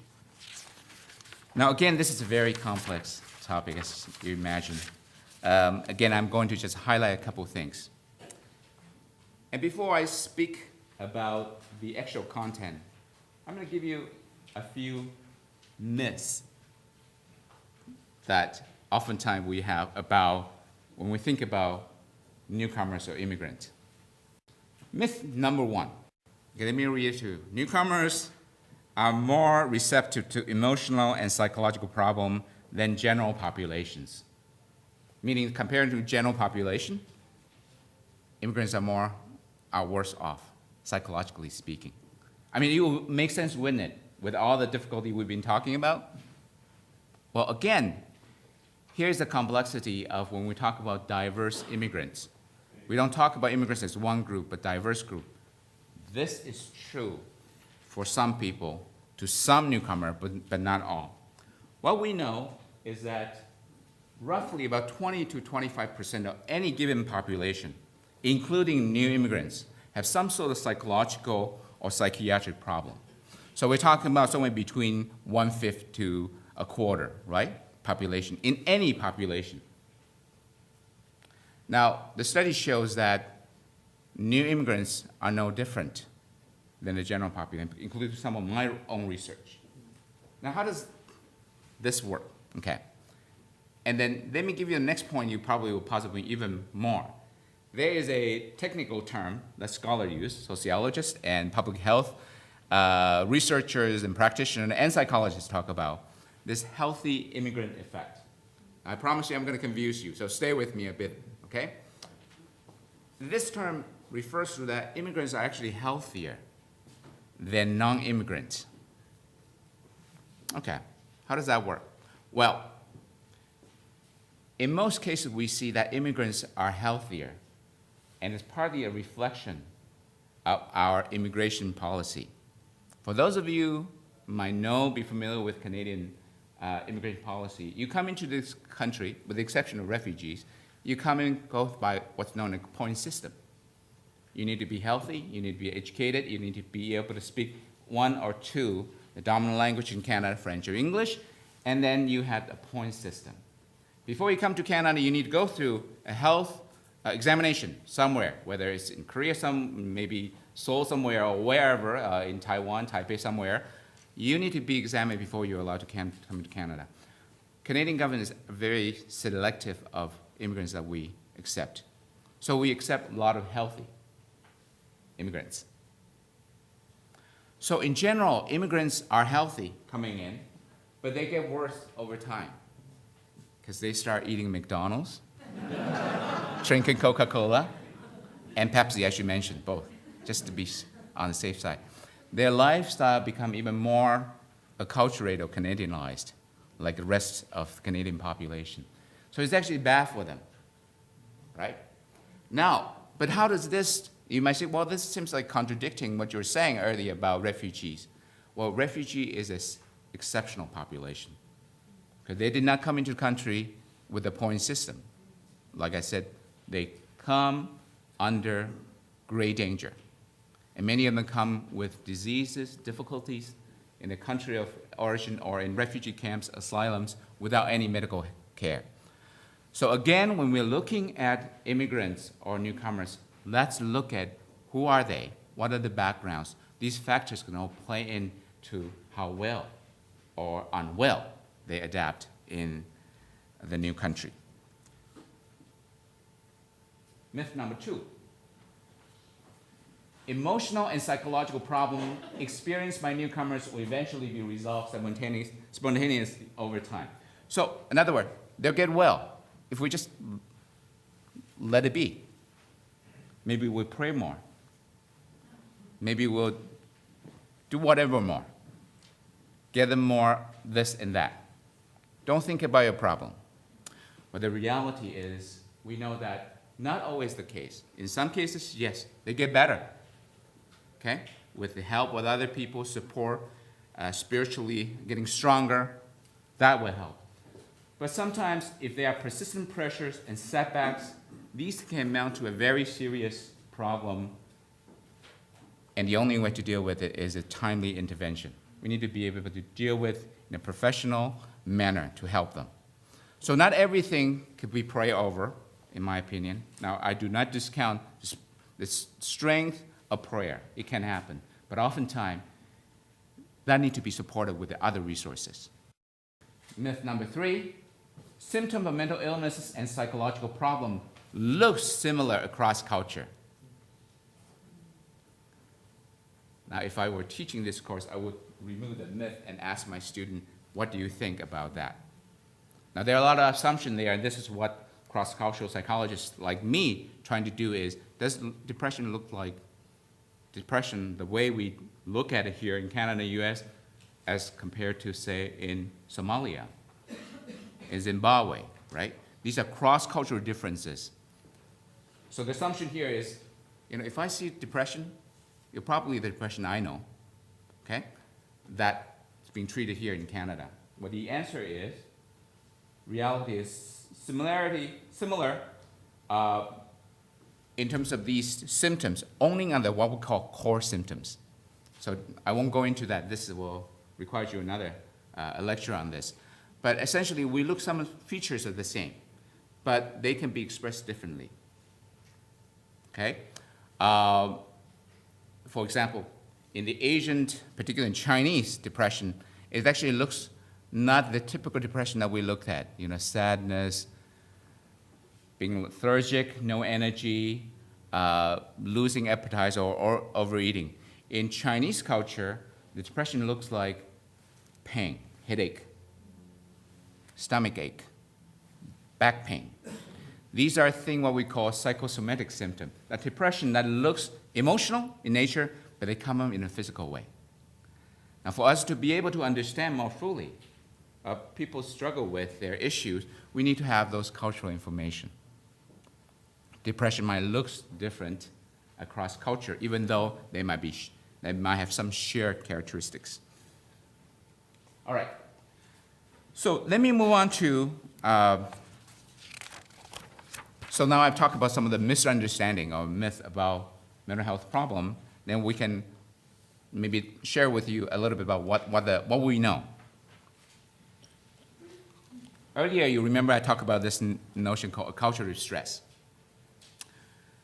Now again, this is a very complex topic, as you imagine. Again, I'm going to just highlight a couple of things. And before I speak about the actual content, I'm going to give you a few myths that oftentimes we have about when we think about newcomers or immigrants. Myth number one. Okay, let me read it to you. Newcomers are more receptive to emotional and psychological problems than general populations. Meaning, compared to general population, immigrants are worse off, psychologically speaking. I mean, it will make sense, wouldn't it, with all the difficulty we've been talking about? Well, again, here's the complexity of when we talk about diverse immigrants. We don't talk about immigrants as one group, but diverse group. This is true for some people, to some newcomer, but not all. What we know is that roughly about 20 to 25% of any given population, including new immigrants, have some sort of psychological or psychiatric problem. So we're talking about somewhere between 1/5 to a quarter, right? Population, in any population. Now, the study shows that new immigrants are no different than the general population, including some of my own research. Now, how does this work? Okay. And then let me give you the next point you probably will possibly even more. There is a technical term that scholars use, sociologists and public health researchers and practitioners and psychologists talk about, this healthy immigrant effect. I promise you I'm going to confuse you, so stay with me a bit, okay? This term refers to that immigrants are actually healthier than non-immigrants. Okay, how does that work? Well, in most cases we see that immigrants are healthier, and it's partly a reflection of our immigration policy. For those of you who might be familiar with Canadian immigration policy, you come into this country, with the exception of refugees, you come in go by what's known as a point system. You need to be healthy, you need to be educated, you need to be able to speak one or two, the dominant language in Canada, French or English, and then you have a point system. Before you come to Canada, you need to go through a health examination somewhere, whether it's in Korea, maybe Seoul somewhere, or wherever, in Taiwan, Taipei somewhere. You need to be examined before you're allowed to come to Canada. Canadian government is very selective of immigrants that we accept. So we accept a lot of healthy immigrants. So in general, immigrants are healthy coming in, but they get worse over time. because they start eating McDonald's, drinking Coca-Cola, and Pepsi, as you mentioned, both, just to be on the safe side. Their lifestyle become even more acculturated or Canadianized, like the rest of the Canadian population. So it's actually bad for them, right? Now, but how does this, you might say, well, this seems like contradicting what you were saying earlier about refugees. Well, refugee is an exceptional population, because they did not come into the country with a point system. Like I said, they come under great danger. And many of them come with diseases, difficulties in the country of origin or in refugee camps, asylums, without any medical care. So again, when we're looking at immigrants or newcomers, let's look at who are they, what are the backgrounds. These factors can all play into how well or unwell they adapt in the new country. Myth number 2. Emotional and psychological problems experienced by newcomers will eventually be resolved spontaneously over time. So, in other words, they'll get well if we just let it be. Maybe we'll pray more. Maybe we'll do whatever more. Get them more this and that. Don't think about your problem. But the reality is, we know that not always the case. In some cases, yes, they get better. Okay? With the help of other people, support, spiritually getting stronger, that will help. But sometimes, if there are persistent pressures and setbacks, these can amount to a very serious problem, and the only way to deal with it is a timely intervention. We need to be able to deal with in a professional manner to help them. So not everything could be prayed over, in my opinion. Now, I do not discount the strength of prayer. It can happen. But oftentimes, that needs to be supported with the other resources. Myth number 3, symptoms of mental illnesses and psychological problems look similar across culture. Now, if I were teaching this course, I would remove the myth and ask my student, what do you think about that? Now, there are a lot of assumptions there, and this is what cross-cultural psychologists like me trying to do is, does depression look like depression the way we look at it here in Canada and the US as compared to, say, in Somalia, in Zimbabwe, right? These are cross-cultural differences. So the assumption here is, if I see depression, it's probably the depression I know, okay? That's being treated here in Canada. Well, the answer is, reality is similar in terms of these symptoms, only on the what we call core symptoms. So I won't go into that. This will require you another a lecture on this. But essentially, we look some features are the same, but they can be expressed differently. Okay? For example, in the Asian, particularly in Chinese depression, it actually looks not the typical depression that we looked at. Sadness, being lethargic, no energy, losing appetite or overeating. In Chinese culture, the depression looks like pain, headache, stomach ache, back pain. These are things what we call psychosomatic symptoms. That depression that looks emotional in nature, but they come in a physical way. Now, for us to be able to understand more fully people struggle with their issues, we need to have those cultural information. Depression might look different across culture, even though they might have some shared characteristics. All right. So let me move on to, so now I've talked about some of the misunderstanding or myth about mental health problem. Then we can maybe share with you a little bit about what we know. Earlier, you remember I talked about this notion called acculturated stress.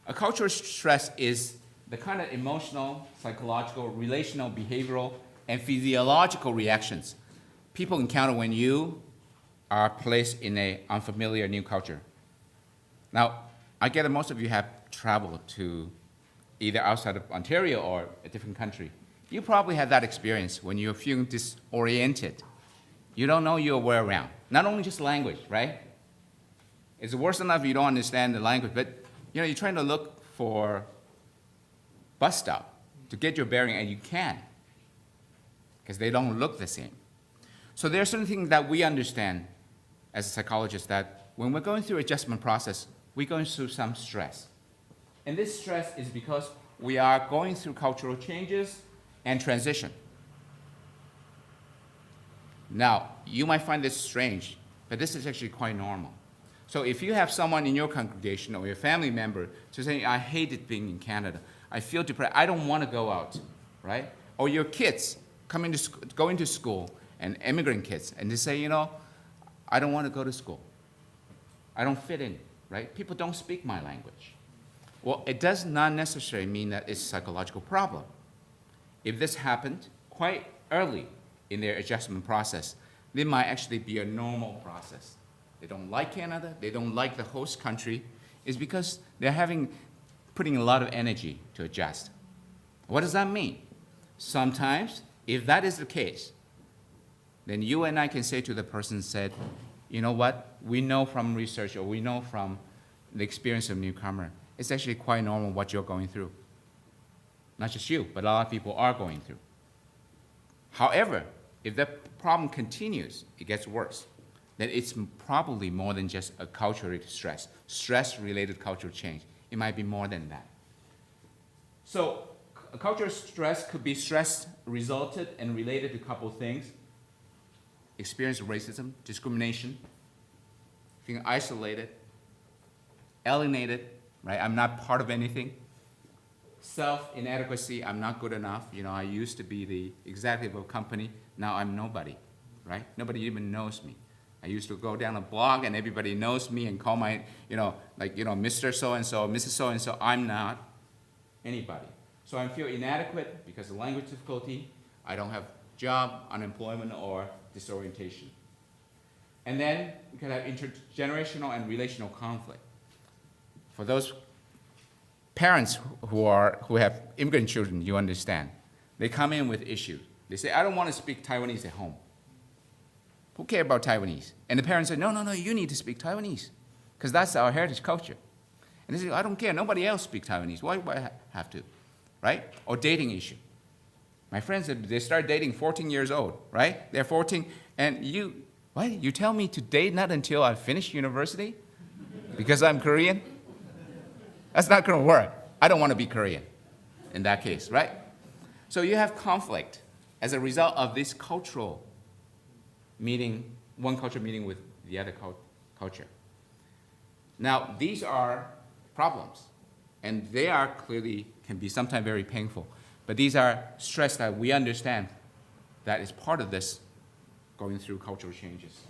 Acculturated stress is the kind of emotional, psychological, relational, behavioral, and physiological reactions people encounter when you are placed in an unfamiliar new culture. Now, I get that most of you have traveled to either outside of Ontario or a different country. You probably had that experience when you're feeling disoriented. You don't know your way around. Not only just language, right? It's worse enough you don't understand the language, but you're trying to look for bus stop to get your bearing, and you can't, because they don't look the same. So there are certain things that we understand as a psychologist, that when we're going through adjustment process, we're going through some stress. And this stress is because we are going through cultural changes and transition. Now, you might find this strange, but this is actually quite normal. So if you have someone in your congregation or your family member to say, I hated being in Canada, I feel depressed, I don't want to go out, right? Or your kids going to school, and immigrant kids, and they say, I don't want to go to school. I don't fit in, right? People don't speak my language. Well, it does not necessarily mean that it's a psychological problem. If this happened quite early in their adjustment process, it might actually be a normal process. They don't like Canada, they don't like the host country, is because they're putting a lot of energy to adjust. What does that mean? Sometimes, if that is the case, then you and I can say to the person said, you know what, we know from research, or we know from the experience of newcomer, it's actually quite normal what you're going through. Not just you, but a lot of people are going through. However, if the problem continues, it gets worse, then it's probably more than just a cultural stress-related cultural change. It might be more than that. So a cultural stress could be stress resulted and related to a couple of things. Experience of racism, discrimination, feeling isolated, alienated, right? I'm not part of anything. Self-inadequacy, I'm not good enough. I used to be the executive of a company, now I'm nobody, right? Nobody even knows me. I used to go down a blog and everybody knows me and call my, Mr. So-and-so, Mrs. So-and-so. I'm not anybody. So I feel inadequate because of language difficulty. I don't have job, unemployment, or disorientation. And then we can have intergenerational and relational conflict. For those parents who have immigrant children, you understand. They come in with issues. They say, I don't want to speak Taiwanese at home. Who cares about Taiwanese? And the parents say, no, you need to speak Taiwanese, because that's our heritage culture. And they say, I don't care, nobody else speaks Taiwanese. Why do I have to, right? Or dating issue. My friends, they start dating 14 years old, right? They're 14, and you tell me to date not until I finish university because I'm Korean? That's not going to work. I don't want to be Korean in that case, right? So you have conflict as a result of this cultural meeting, one culture meeting with the other culture. Now, these are problems, and they are clearly can be sometimes very painful. But these are stress that we understand that is part of this going through cultural changes.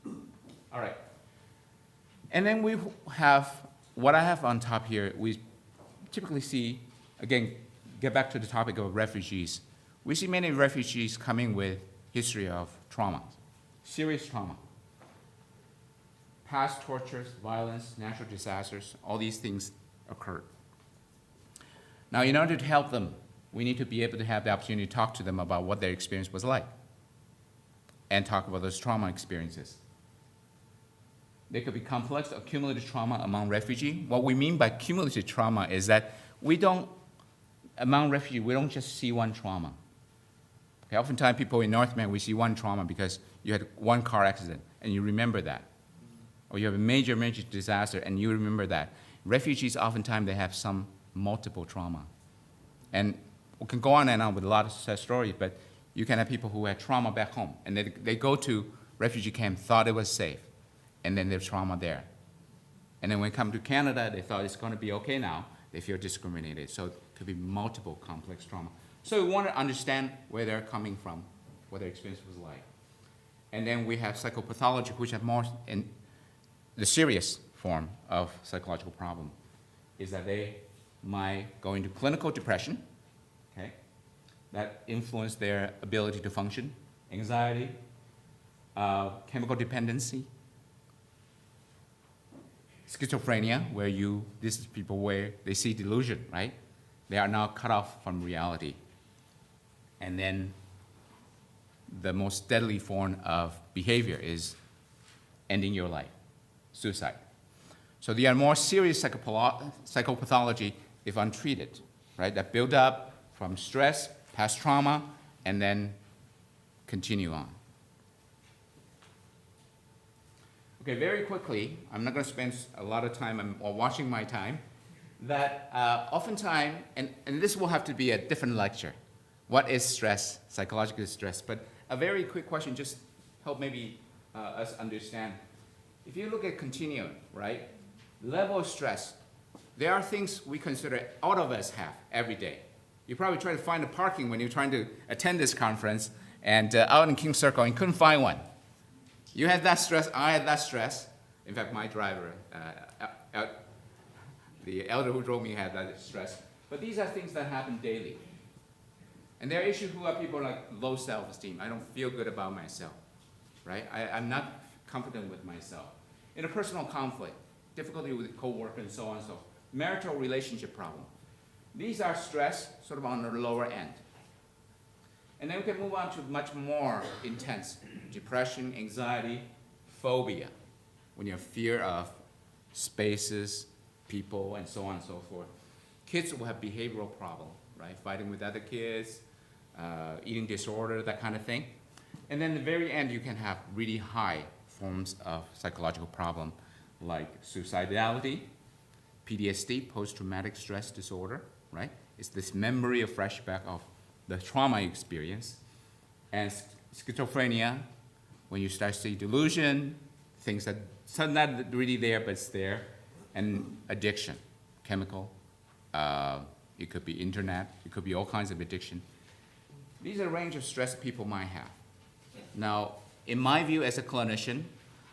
All right. And then we have, what I have on top here, we typically see, again, get back to the topic of refugees. We see many refugees coming with history of trauma, serious trauma. Past tortures, violence, natural disasters, all these things occurred. Now, in order to help them, we need to be able to have the opportunity to talk to them about what their experience was like and talk about those trauma experiences. There could be complex or cumulative trauma among refugees. What we mean by cumulative trauma is that among refugees, we don't just see one trauma. Okay, oftentimes people in North America, we see one trauma because you had one car accident and you remember that. Or you have a major disaster and you remember that. Refugees, oftentimes, they have some multiple trauma. And we can go on and on with a lot of success stories, but you can have people who had trauma back home, and they go to refugee camp, thought it was safe, and then there's trauma there. And then when they come to Canada, they thought it's going to be okay now. They feel discriminated. So it could be multiple complex trauma. So we want to understand where they're coming from, what their experience was like. And then we have psychopathology, which have more in the serious form of psychological problem, is that they might go into clinical depression, okay, that influence their ability to function, anxiety, chemical dependency, schizophrenia, where this is people where they see delusion, right? They are now cut off from reality. And then the most deadly form of behavior is ending your life. suicide. So they are more serious psychopathology if untreated, right? That build up from stress, past trauma, and then continue on. Okay, very quickly, I'm not going to spend a lot of time or watching my time, that oftentimes, and this will have to be a different lecture, what is stress, psychological stress, but a very quick question, just help maybe us understand. If you look at continuum, right, level of stress, there are things we consider all of us have every day. You probably try to find a parking when you're trying to attend this conference, and out in King Circle, and couldn't find one. You had that stress, I had that stress. In fact, my driver, the elder who drove me had that stress. But these are things that happen daily. And there are issues who are people like low self-esteem. I don't feel good about myself, right? I'm not confident with myself. Interpersonal conflict, difficulty with coworkers and so on and so forth. Marital relationship problem. These are stress sort of on the lower end. And then we can move on to much more intense depression, anxiety, phobia, when you have fear of spaces, people, and so on and so forth. Kids will have behavioral problem, right? Fighting with other kids, eating disorder, that kind of thing. And then at the very end, you can have really high forms of psychological problem like suicidality, PTSD, post-traumatic stress disorder, right? It's this memory of flashback of the trauma experience, and schizophrenia, when you start to see delusion, things that are not really there, but it's there, and addiction, chemical, it could be internet, it could be all kinds of addiction. These are a range of stress people might have. Now, in my view as a clinician,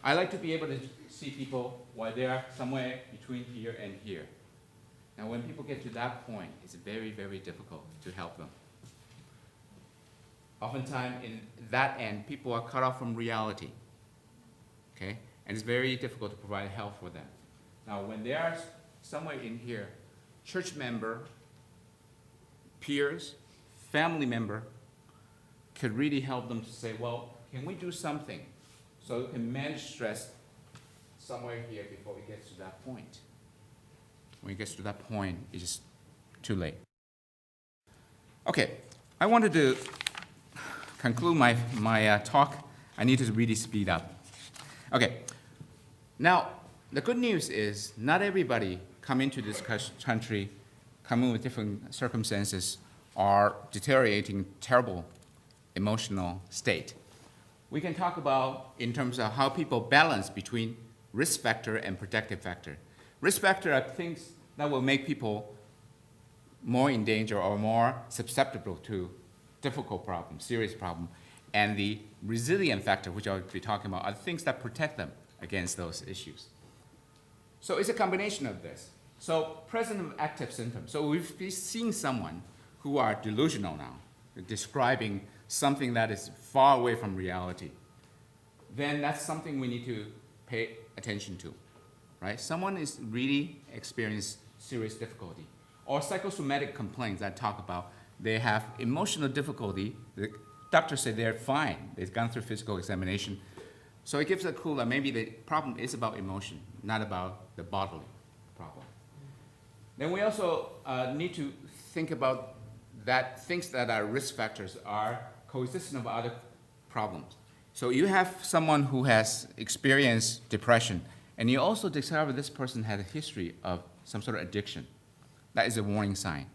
I like to be able to see people while they are somewhere between here and here. Now, when people get to that point, it's very, very difficult to help them. Oftentimes, in that end, people are cut off from reality, okay? And it's very difficult to provide help for them. Now, when they are somewhere in here, church member, peers, family member could really help them to say, well, can we do something so we can manage stress somewhere here before it gets to that point? When it gets to that point, it's just too late. Okay, I wanted to conclude my talk. I need to really speed up. Okay, now the good news is not everybody come into this country, coming with different circumstances, are deteriorating terrible emotional state. We can talk about in terms of how people balance between risk factor and protective factor. Risk factor are things that will make people more in danger or more susceptible to difficult problems, serious problems. And the resilient factor, which I'll be talking about, are things that protect them against those issues. So it's a combination of this. So present of active symptoms. So if we've seen someone who are delusional now, describing something that is far away from reality, then that's something we need to pay attention to, right? Someone is really experiencing serious difficulty. Or psychosomatic complaints I talk about, they have emotional difficulty. The doctor said they're fine. They've gone through physical examination. So it gives a clue that maybe the problem is about emotion, not about the bodily problem. Then we also need to think about that things that are risk factors are coexistent of other problems. So you have someone who has experienced depression, and you also discover this person had a history of some sort of addiction. That is a warning sign.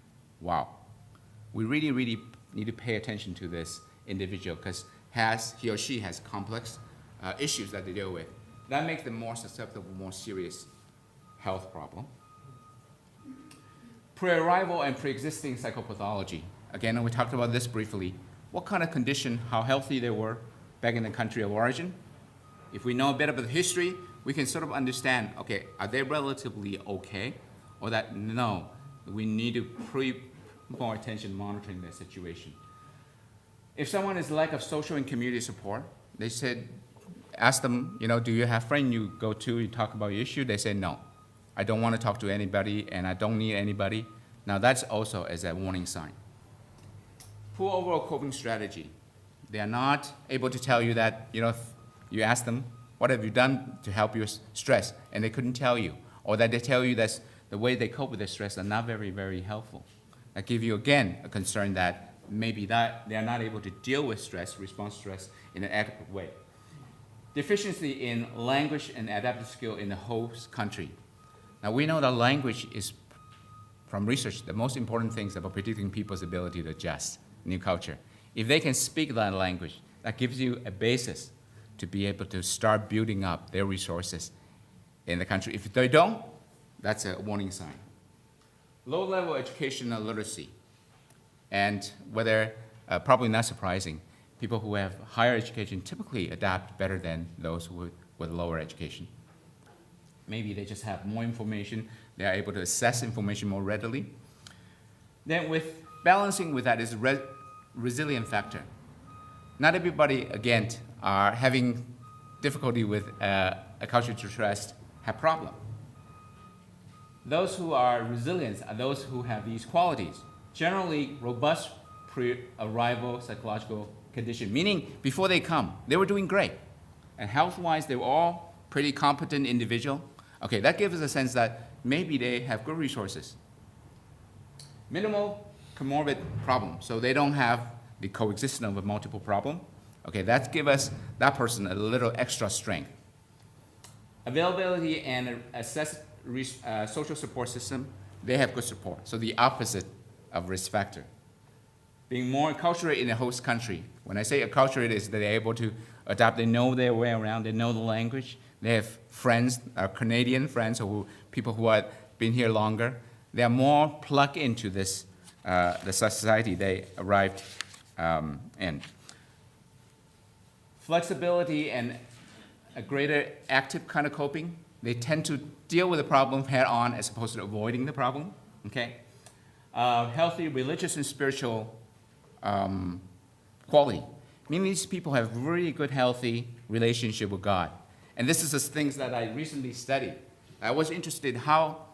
Wow. We really, really need to pay attention to this individual because he or she has complex issues that they deal with. That makes them more susceptible, more serious health problem. Pre-arrival and pre-existing psychopathology. Again, we talked about this briefly. What kind of condition, how healthy they were back in the country of origin. If we know a bit about the history, we can sort of understand, okay, are they relatively okay? Or that, no, we need to pay more attention monitoring their situation. If someone is lack of social and community support, they said, ask them, do you have friends you go to, you talk about your issue? They say, no, I don't want to talk to anybody and I don't need anybody. Now that's also as a warning sign. Poor overall coping strategy. They are not able to tell you that, if you ask them, What have you done to help your stress? And they couldn't tell you. Or that they tell you that the way they cope with their stress are not very, very helpful. That give you, again, a concern that maybe that they are not able to deal with stress, respond to stress in an adequate way. Deficiency in language and adaptive skill in the host country. Now, we know that language is, from research, the most important things about predicting people's ability to adjust new culture. If they can speak that language, that gives you a basis to be able to start building up their resources in the country. If they don't, that's a warning sign. Low-level educational literacy, and whether, probably not surprising, people who have higher education typically adapt better than those with lower education. Maybe they just have more information, they are able to assess information more readily. Then with balancing with that is resilient factor. Not everybody, again, are having difficulty with a culture to trust, have problem. Those who are resilient are those who have these qualities. Generally, robust pre-arrival psychological condition, meaning before they come, they were doing great. And health-wise, they were all pretty competent individual. Okay, that gives us a sense that maybe they have good resources. Minimal comorbid problem, so they don't have the coexistence of a multiple problem. Okay, that gives us that person a little extra strength. Availability and social support system, they have good support. So the opposite of risk factor. Being more acculturated in the host country. When I say acculturated, is that they're able to adapt, they know their way around, they know the language, they have friends, Canadian friends, or people who have been here longer. They are more plugged into this, the society they arrived in. Flexibility and a greater active kind of coping. They tend to deal with the problem head on as opposed to avoiding the problem, okay? Healthy religious and spiritual quality. Meaning these people have really good, healthy relationship with God. And this is the things that I recently studied. I was interested in how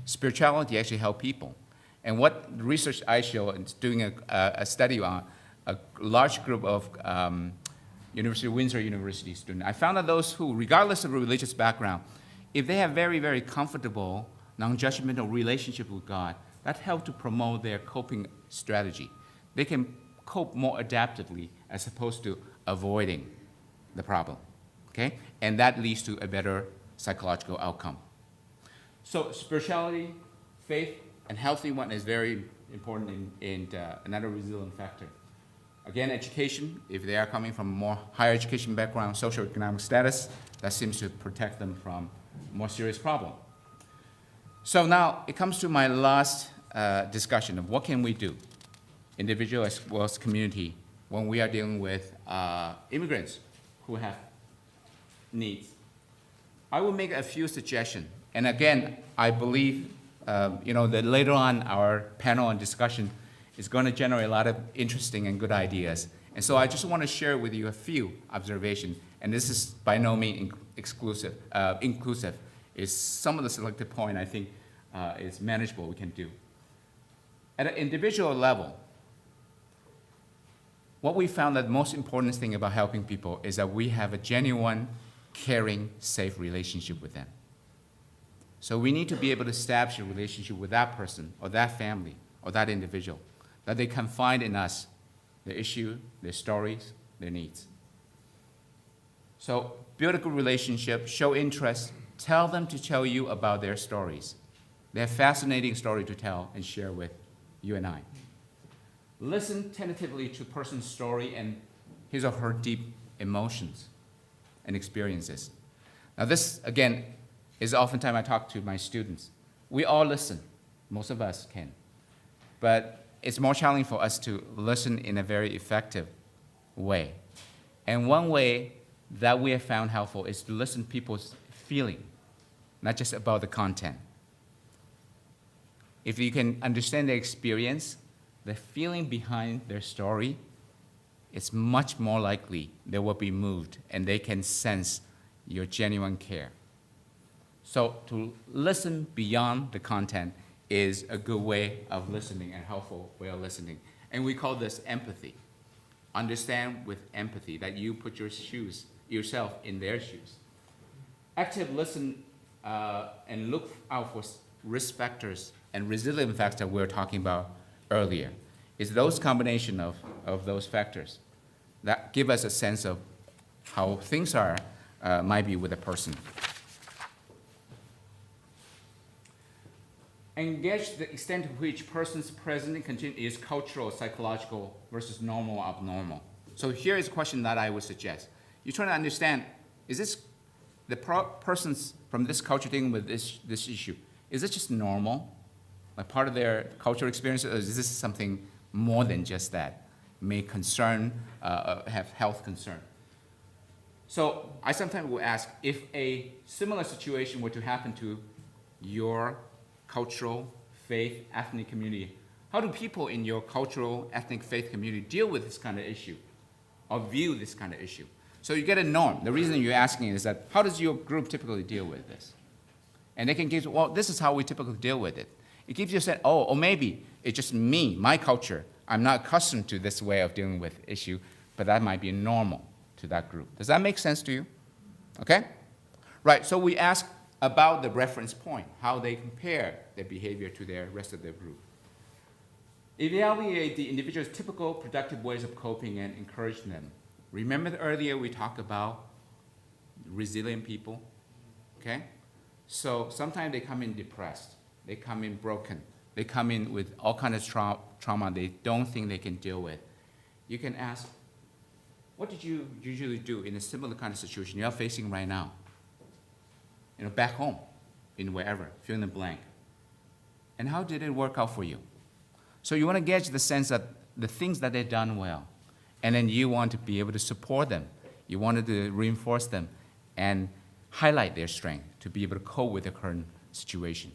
spirituality actually helps people. And what the research I show is doing a study on a large group of University of Windsor University students. I found that those who, regardless of religious background, if they have very, very comfortable, non-judgmental relationship with God, that helps to promote their coping strategy. They can cope more adaptively as opposed to avoiding the problem, okay? And that leads to a better psychological outcome. So spirituality, faith, and healthy one is very important in another resilient factor. Again, education, if they are coming from a more higher education background, socioeconomic status, that seems to protect them from more serious problem. So now it comes to my last discussion of what can we do, individual as well as community, when we are dealing with immigrants who have needs. I will make a few suggestions. And again, I believe that later on our panel and discussion is going to generate a lot of interesting and good ideas. And so I just want to share with you a few observations. And this is by no means inclusive. It's some of the selected point I think is manageable we can do. At an individual level, what we found that the most important thing about helping people is that we have a genuine, caring, safe relationship with them. So we need to be able to establish a relationship with that person or that family or that individual, that they can find in us their issue, their stories, their needs. So build a good relationship, show interest, tell them to tell you about their stories. They have fascinating story to tell and share with you and I. Listen tentatively to a person's story and his or her deep emotions and experiences. Now this, again, is oftentimes I talk to my students. We all listen, most of us can. But it's more challenging for us to listen in a very effective way. And one way that we have found helpful is to listen to people's feeling, not just about the content. If you can understand their experience, the feeling behind their story, it's much more likely they will be moved and they can sense your genuine care. So to listen beyond the content is a good way of listening and helpful way of listening. And we call this empathy. Understand with empathy that you put yourself in their shoes. active listen and look out for risk factors and resilient factor we were talking about earlier. It's those combination of those factors that give us a sense of how things are, might be with a person. Engage the extent to which person's present and continue is cultural, psychological versus normal or abnormal. So here is a question that I would suggest. You're trying to understand, is this the persons from this culture dealing with this issue, is it just normal, like part of their cultural experience, or is this something more than just that, may concern, have health concern? So I sometimes will ask, if a similar situation were to happen to your cultural, faith, ethnic community, how do people in your cultural, ethnic, faith community deal with this kind of issue or view this kind of issue? So you get a norm. The reason you're asking is that, how does your group typically deal with this? And they can give, well, this is how we typically deal with it. It gives you a sense, oh, or maybe it's just me, my culture. I'm not accustomed to this way of dealing with issue, but that might be normal to that group. Does that make sense to you? Okay? Right, so we ask about the reference point, how they compare their behavior to the rest of their group. Evaluate the individual's typical productive ways of coping and encourage them. Remember earlier we talked about resilient people, okay? So sometimes they come in depressed, they come in broken, they come in with all kinds of trauma they don't think they can deal with. You can ask, what did you usually do in a similar kind of situation you're facing right now? You know, back home, in wherever, fill in the blank. And how did it work out for you? So you want to gauge the sense that the things that they've done well, and then you want to be able to support them. You wanted to reinforce them and highlight their strength to be able to cope with the current situation.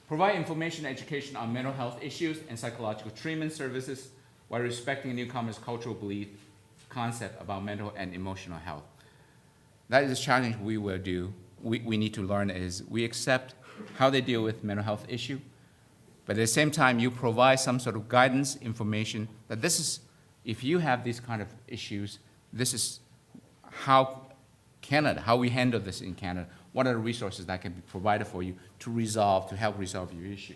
Provide information and education on mental health issues and psychological treatment services while respecting newcomers' cultural belief concept about mental and emotional health. That is a challenge we will do. We need to learn is we accept how they deal with mental health issue, but at the same time, you provide some sort of guidance, information, that this is, if you have these kind of issues, this is how we handle this in Canada. What are the resources that can be provided for you to help resolve your issue?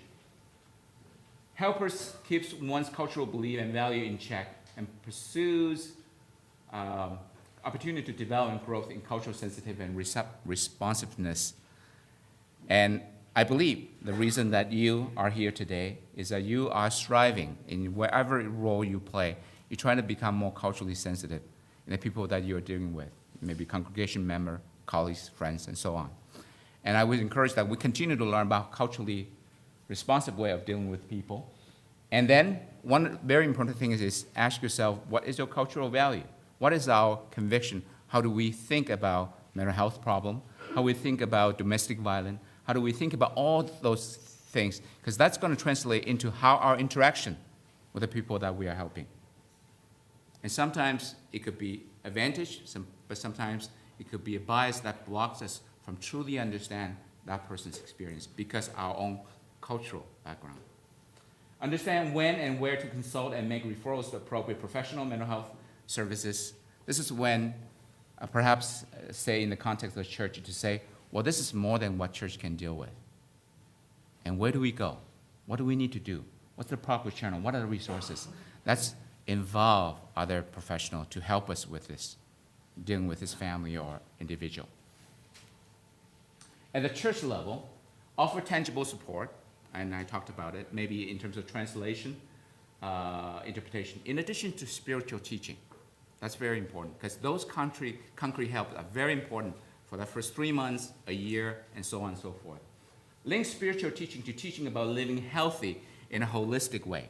Helpers keeps one's cultural belief and value in check and pursues opportunity to develop and growth in cultural sensitivity and responsiveness. And I believe the reason that you are here today is that you are striving in whatever role you play. You're trying to become more culturally sensitive in the people that you're dealing with, maybe congregation member, colleagues, friends, and so on. And I would encourage that we continue to learn about culturally responsive way of dealing with people. And then one very important thing is ask yourself, what is your cultural value? What is our conviction? How do we think about mental health problem? How do we think about domestic violence? How do we think about all those things? Because that's going to translate into how our interaction with the people that we are helping. And sometimes it could be advantage, but sometimes it could be a bias that blocks us from truly understand that person's experience because our own cultural background. Understand when and where to consult and make referrals to appropriate professional mental health services. This is when, perhaps, say in the context of the church, to say, well, this is more than what church can deal with. And where do we go? What do we need to do? What's the proper channel? What are the resources? Let's involve other professionals to help us with this, dealing with this family or individual. At the church level, offer tangible support, and I talked about it, maybe in terms of translation, interpretation, in addition to spiritual teaching. That's very important, because those concrete help are very important for the first 3 months, a year, and so on and so forth. Link spiritual teaching to teaching about living healthy in a holistic way.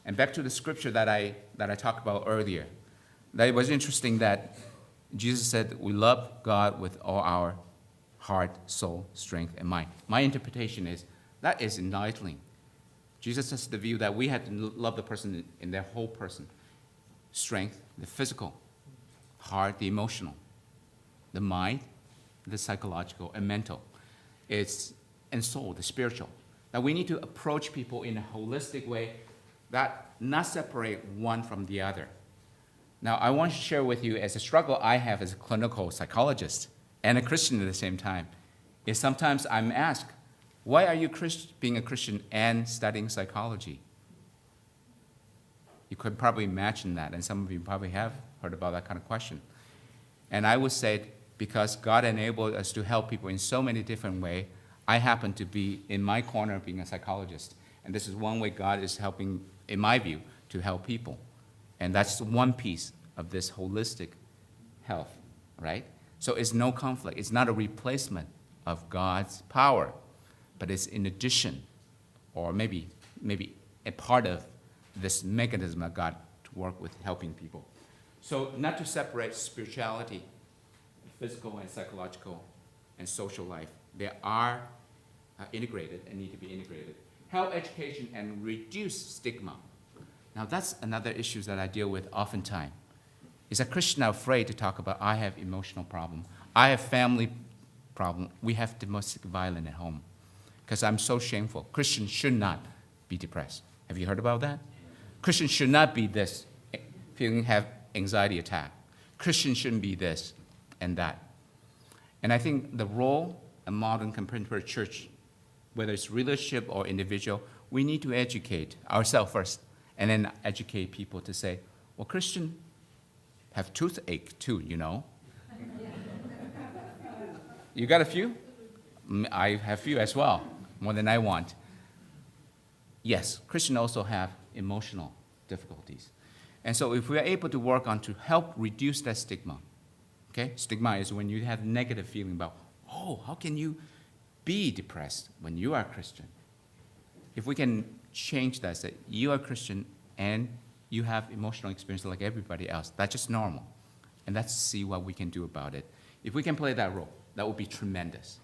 And back to the scripture that I talked about earlier, that it was interesting that Jesus said we love God with all our heart, soul, strength, and mind. My interpretation is that is enlightening. Jesus has the view that we have to love the person in their whole person. Strength, the physical, heart, the emotional, the mind, the psychological and mental, and soul, the spiritual. That we need to approach people in a holistic way that not separate one from the other. Now, I want to share with you as a struggle I have as a clinical psychologist and a Christian at the same time is sometimes I'm asked, why are you being a Christian and studying psychology? You could probably imagine that, and some of you probably have heard about that kind of question. And I would say, because God enabled us to help people in so many different ways, I happen to be in my corner of being a psychologist. And this is one way God is helping, in my view, to help people. And that's one piece of this holistic health, right? So it's no conflict. It's not a replacement of God's power, but it's in addition, or maybe a part of this mechanism of God to work with helping people. So not to separate spirituality, physical and psychological and social life. They are integrated and need to be integrated. Health education and reduce stigma. Now that's another issue that I deal with oftentimes. Is that Christians are afraid to talk about, I have emotional problem, I have family problem, we have domestic violence at home. Because I'm so shameful. Christians should not be depressed. Have you heard about that? Christians should not be this, have anxiety attack. Christians shouldn't be this and that. And I think the role of modern contemporary church, whether it's leadership or individual, we need to educate ourselves first, and then educate people to say, well, Christians have toothache too, you know. You got a few? I have few as well, more than I want. Yes, Christians also have emotional difficulties. And so if we are able to work on to help reduce that stigma, okay? Stigma is when you have negative feeling about, oh, how can you be depressed when you are Christian? If we can change that, say you are Christian and you have emotional experience like everybody else, that's just normal. And let's see what we can do about it. If we can play that role, that would be tremendous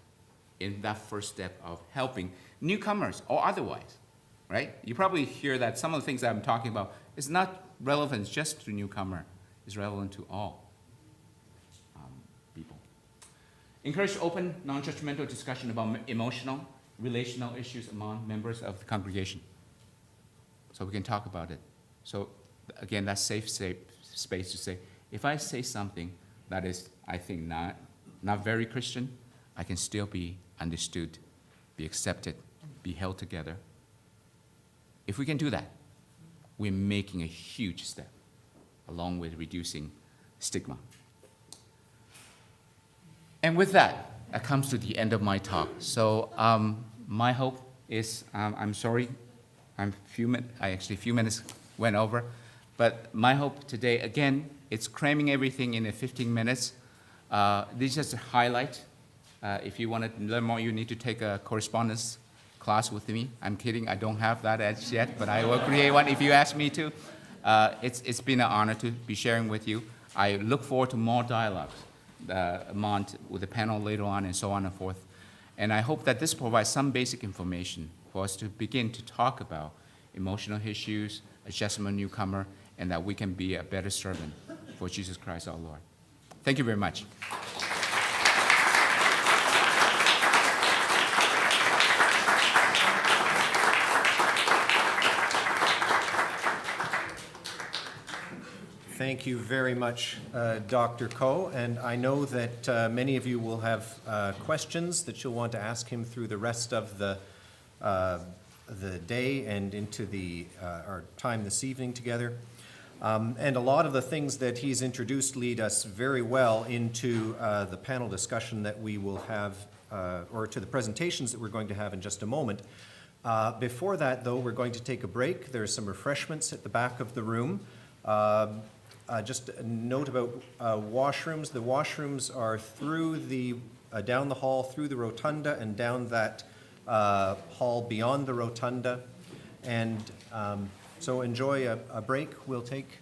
in that first step of helping newcomers or otherwise, right? You probably hear that some of the things that I'm talking about is not relevant just to newcomer, it's relevant to all people. Encourage open, non-judgmental discussion about emotional, relational issues among members of the congregation. So we can talk about it. So again, that's safe space to say, if I say something that is, I think, not very Christian, I can still be understood, be accepted, be held together. If we can do that, we're making a huge step along with reducing stigma. And with that, that comes to the end of my talk. So my hope is, I'm sorry, a few minutes went over, but my hope today, again, it's cramming everything in 15 minutes. This is just a highlight. If you want to learn more, you need to take a correspondence class with me. I'm kidding, I don't have that as yet, but I will create one if you ask me to. It's been an honor to be sharing with you. I look forward to more dialogues with the panel later on and so on and forth. And I hope that this provides some basic information for us to begin to talk about emotional issues, adjustment newcomer, and that we can be a better servant for Jesus Christ our Lord. Thank you very much.
Thank you very much, Dr. Ko. And I know that many of you will have questions that you'll want to ask him through the rest of the day and into our time this evening together. And a lot of the things that he's introduced lead us very well into the panel discussion that we will have, or to the presentations that we're going to have in just a moment. Before that, though, we're going to take a break. There's some refreshments at the back of the room. Just a note about washrooms. The washrooms are through down the hall, through the rotunda, and down that hall beyond the rotunda. And so enjoy a break. We'll take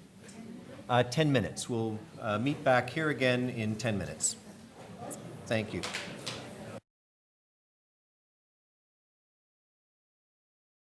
10 minutes. We'll meet back here again in 10 minutes. Thank you.